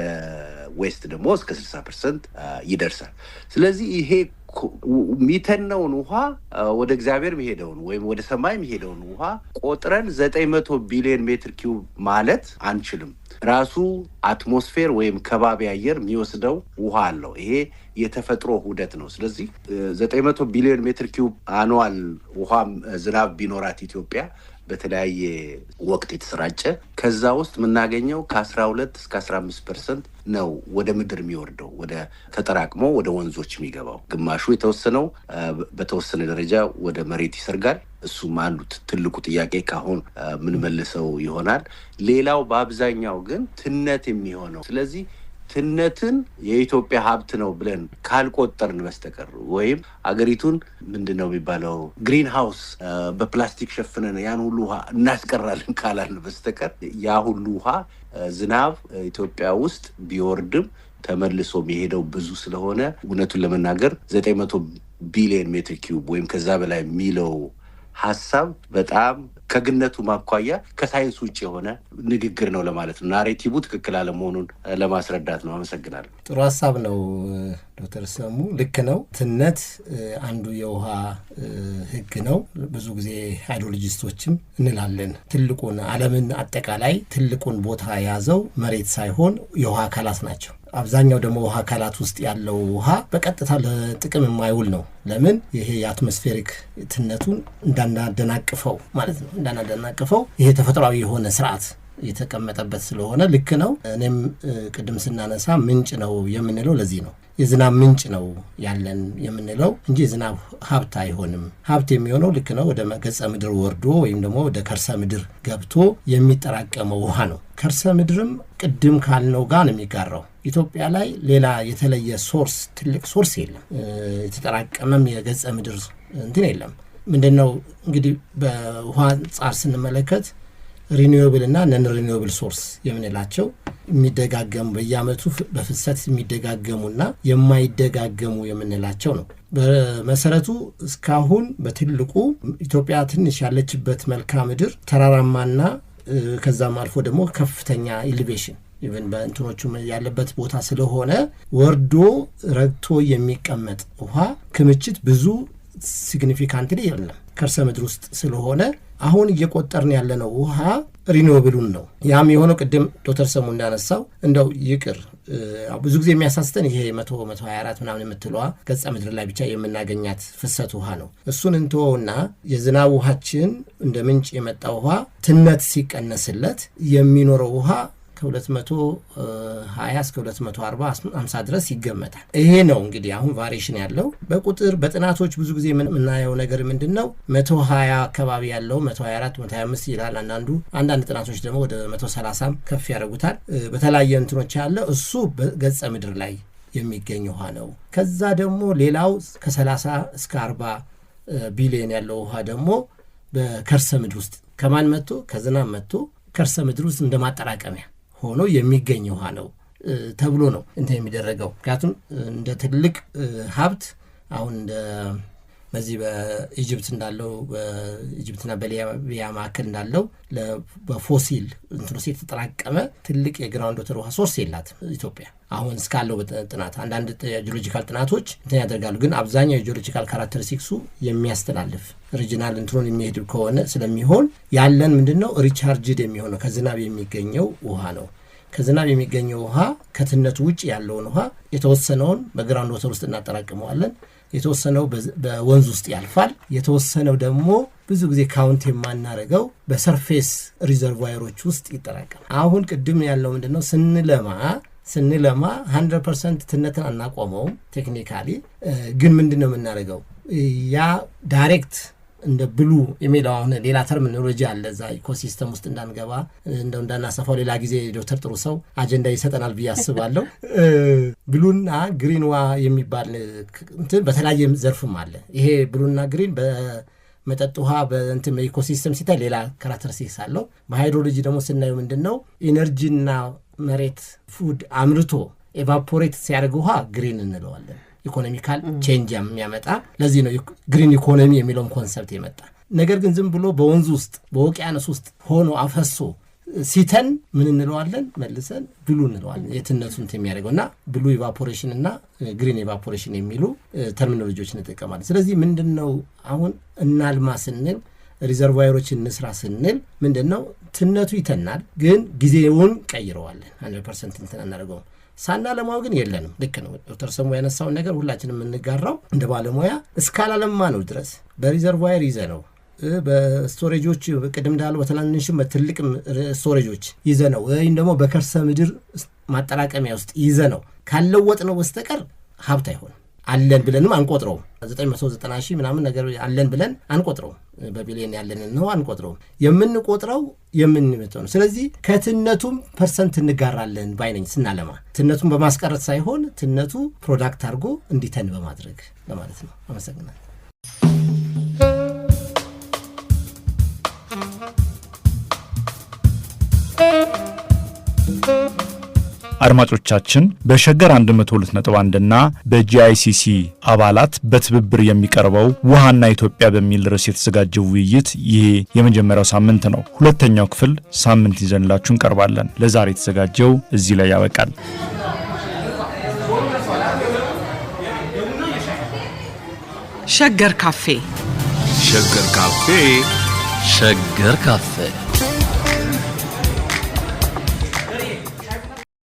ዌስት ደግሞ እስከ 60% ይደርሳል። ስለዚህ ይሄ ሚተነውን ውሃ ወደ እግዚአብሔር የሚሄደውን ወይም ወደ ሰማይ የሚሄደውን ውሃ ቆጥረን 900 ቢሊዮን ሜትር ኪዩብ ማለት አንችልም። ራሱ አትሞስፌር ወይም ከባቢ አየር የሚወስደው ውሃ አለው። ይሄ የተፈጥሮ ሁደት ነው። ስለዚህ 900 ቢሊዮን ሜትር ኪዩብ አኑዋል ውሃ ዝናብ ቢኖራት ኢትዮጵያ በተለያየ ወቅት የተሰራጨ ከዛ ውስጥ የምናገኘው ከ12 እስከ 15% ነው ወደ ምድር የሚወርደው ወደ ተጠራቅሞ ወደ ወንዞች የሚገባው። ግማሹ የተወሰነው በተወሰነ ደረጃ ወደ መሬት ይሰርጋል። እሱም አንዱ ትልቁ ጥያቄ ካሁን ምን መልሰው ይሆናል። ሌላው በአብዛኛው ግን ትነት የሚሆነው ስለዚህ ትነትን የኢትዮጵያ ሀብት ነው ብለን ካልቆጠርን በስተቀር ወይም አገሪቱን ምንድነው የሚባለው ግሪን ሃውስ በፕላስቲክ ሸፍነን ያን ሁሉ ውሃ እናስቀራለን ካላልን በስተቀር ያ ሁሉ ውሃ ዝናብ ኢትዮጵያ ውስጥ ቢወርድም ተመልሶ የሚሄደው ብዙ ስለሆነ እውነቱን ለመናገር 900 ቢሊዮን ሜትር ኪዩብ ወይም ከዛ በላይ የሚለው ሐሳብ በጣም ከግነቱ ማኳያ ከሳይንስ ውጭ የሆነ ንግግር ነው ለማለት ነው። ናሬቲቭ ትክክል አለመሆኑን ለማስረዳት ነው። አመሰግናለሁ። ጥሩ ሐሳብ ነው ዶክተር ሰሙ። ልክ ነው። ትነት አንዱ የውሃ ህግ ነው። ብዙ ጊዜ ሃይድሮሎጂስቶችም እንላለን ትልቁን ዓለምን አጠቃላይ ትልቁን ቦታ የያዘው መሬት ሳይሆን የውሃ አካላት ናቸው። አብዛኛው ደግሞ ውሃ አካላት ውስጥ ያለው ውሃ በቀጥታ ለጥቅም የማይውል ነው። ለምን? ይሄ የአትሞስፌሪክ ትነቱን እንዳናደናቅፈው ማለት ነው። እንዳናደናቅፈው ይሄ ተፈጥሯዊ የሆነ ስርዓት የተቀመጠበት ስለሆነ ልክ ነው። እኔም ቅድም ስናነሳ ምንጭ ነው የምንለው ለዚህ ነው። የዝናብ ምንጭ ነው ያለን የምንለው እንጂ የዝናብ ሀብት አይሆንም። ሀብት የሚሆነው ልክ ነው ወደ ገጸ ምድር ወርዶ ወይም ደግሞ ወደ ከርሰ ምድር ገብቶ የሚጠራቀመው ውሃ ነው። ከርሰ ምድርም ቅድም ካልነው ጋር ነው የሚጋራው። ኢትዮጵያ ላይ ሌላ የተለየ ሶርስ ትልቅ ሶርስ የለም። የተጠራቀመም የገጸ ምድር እንትን የለም። ምንድነው እንግዲህ በውሃ አንጻር ስንመለከት ሪኒዌብል እና ነን ሪኒዌብል ሶርስ የምንላቸው የሚደጋገሙ በየአመቱ በፍሰት የሚደጋገሙና የማይደጋገሙ የምንላቸው ነው። በመሰረቱ እስካሁን በትልቁ ኢትዮጵያ ትንሽ ያለችበት መልክዓ ምድር ተራራማና ከዛም አልፎ ደግሞ ከፍተኛ ኤሌቬሽን ኢቨን በእንትኖቹ ያለበት ቦታ ስለሆነ ወርዶ ረግቶ የሚቀመጥ ውሃ ክምችት ብዙ ሲግኒፊካንትሊ የለም ከርሰ ምድር ውስጥ ስለሆነ አሁን እየቆጠርን ያለነው ውሃ ሪኒዌብሉን ነው። ያም የሆነው ቅድም ዶክተር ሰሙ እንዳነሳው እንደው ይቅር ብዙ ጊዜ የሚያሳስተን ይሄ 124 ምናምን የምትለዋ ገጸ ምድር ላይ ብቻ የምናገኛት ፍሰት ውሃ ነው። እሱን እንተወውና የዝናብ ውሃችን እንደ ምንጭ የመጣ ውሃ ትነት ሲቀነስለት የሚኖረው ውሃ ከ220 እስከ 240 50 ድረስ ይገመታል። ይሄ ነው እንግዲህ አሁን ቫሪዬሽን ያለው በቁጥር በጥናቶች ብዙ ጊዜ የምናየው ነገር ምንድነው 120 አካባቢ ያለው 124 125 ይላል። አንዳንድ ጥናቶች ደግሞ ወደ 130 ከፍ ያደርጉታል። በተለያየ እንትኖች ያለው እሱ በገጸ ምድር ላይ የሚገኝ ውሃ ነው። ከዛ ደግሞ ሌላው ከ30 እስከ 40 ቢሊዮን ያለው ውሃ ደግሞ በከርሰ ምድር ውስጥ ከማን መጥቶ ከዝናብ መጥቶ ከርሰ ምድር ውስጥ እንደማጠራቀሚያ ሆኖ የሚገኝ ውሃ ነው ተብሎ ነው እንትን የሚደረገው። ምክንያቱም እንደ ትልቅ ሀብት አሁን እንደ በዚህ በኢጅፕት እንዳለው በኢጅፕትና በሊቢያ ማዕከል እንዳለው በፎሲል እንትኖስ የተጠራቀመ ትልቅ የግራውንድ ወተር ውሃ ሶርስ የላትም ኢትዮጵያ አሁን እስካለው ጥናት። አንዳንድ ጂኦሎጂካል ጥናቶች እንትን ያደርጋሉ፣ ግን አብዛኛው የጂኦሎጂካል ካራክተሪስቲክሱ የሚያስተላልፍ ሪጂናል እንትኑን የሚሄድ ከሆነ ስለሚሆን ያለን ምንድነው ሪቻርጅድ የሚሆነው ከዝናብ የሚገኘው ውሃ ነው። ከዝናብ የሚገኘው ውሃ ከትነቱ ውጭ ያለውን ውሃ የተወሰነውን በግራውንድ ወተር ውስጥ እናጠራቅመዋለን። የተወሰነው በወንዝ ውስጥ ያልፋል። የተወሰነው ደግሞ ብዙ ጊዜ ካውንት የማናረገው በሰርፌስ ሪዘርቫየሮች ውስጥ ይጠራቀማል። አሁን ቅድም ያለው ምንድነው ስንለማ 100% ትነትን አናቆመውም ቴክኒካሊ። ግን ምንድነው የምናደርገው ያ ዳይሬክት እንደ ብሉ የሚለው አሁን ሌላ ተርሚኖሎጂ አለ እዛ ኢኮሲስተም ውስጥ እንዳንገባ እንዳናሰፋው ሌላ ጊዜ ዶክተር ጥሩ ሰው አጀንዳ ይሰጠናል ብዬ አስባለሁ። ብሉና ግሪን ዋ የሚባል እንትን በተለያየ ዘርፍም አለ። ይሄ ብሉና ግሪን በመጠጥ ውሃ በእንትን ኢኮሲስተም ሲታይ ሌላ ካራክተሪስቲክስ አለው። በሃይድሮሎጂ ደግሞ ስናየው ምንድነው ኢነርጂና መሬት ፉድ አምርቶ ኤቫፖሬት ሲያደርግ ውሃ ግሪን እንለዋለን። ኢኮኖሚካል ቼንጅ የሚያመጣ ለዚህ ነው ግሪን ኢኮኖሚ የሚለውን ኮንሰፕት የመጣ። ነገር ግን ዝም ብሎ በወንዝ ውስጥ በውቅያኖስ ውስጥ ሆኖ አፈሶ ሲተን ምን እንለዋለን መልሰን ብሉ እንለዋለን። የትነቱን የሚያደርገውና ብሉ ኢቫፖሬሽን እና ግሪን ኢቫፖሬሽን የሚሉ ተርሚኖሎጂዎችን እንጠቀማለን። ስለዚህ ምንድነው አሁን እናልማ ስንል ሪዘርቫየሮችን እንስራ ስንል ምንድነው ትነቱ ይተናል፣ ግን ጊዜውን ቀይረዋለን። 100% እንትን እናደርገው ሳናለማው ግን የለንም። ልክ ነው ዶክተር ሰሙ ያነሳውን ነገር ሁላችንም የምንጋራው እንደ ባለሙያ እስካላለማ ነው ድረስ በሪዘርቫየር ይዘነው በስቶሬጆች ቅድም እንዳለው በትናንሽም በትልቅም ስቶሬጆች ይዘነው ወይም ደግሞ በከርሰ ምድር ማጠራቀሚያ ውስጥ ይዘነው ካልለወጥ ነው በስተቀር ሀብት አይሆንም። አለን ብለንም አንቆጥረው 990 ሺህ ምናምን ነገር አለን ብለን አንቆጥረው በቢሊየን ያለን ነው አንቆጥረው የምንቆጥረው የምንመጣው። ስለዚህ ከትነቱም ፐርሰንት እንጋራለን ባይነኝ ስናለማ ትነቱን በማስቀረት ሳይሆን ትነቱ ፕሮዳክት አድርጎ እንዲተን በማድረግ ለማለት ነው። አመሰግናለሁ። አድማጮቻችን በሸገር 102.1 እና በጂአይሲሲ አባላት በትብብር የሚቀርበው ውሃና ኢትዮጵያ በሚል ርዕስ የተዘጋጀው ውይይት ይሄ የመጀመሪያው ሳምንት ነው። ሁለተኛው ክፍል ሳምንት ይዘንላችሁ እንቀርባለን። ለዛሬ የተዘጋጀው እዚህ ላይ ያበቃል። ሸገር ካፌ ሸገር ካፌ ሸገር ካፌ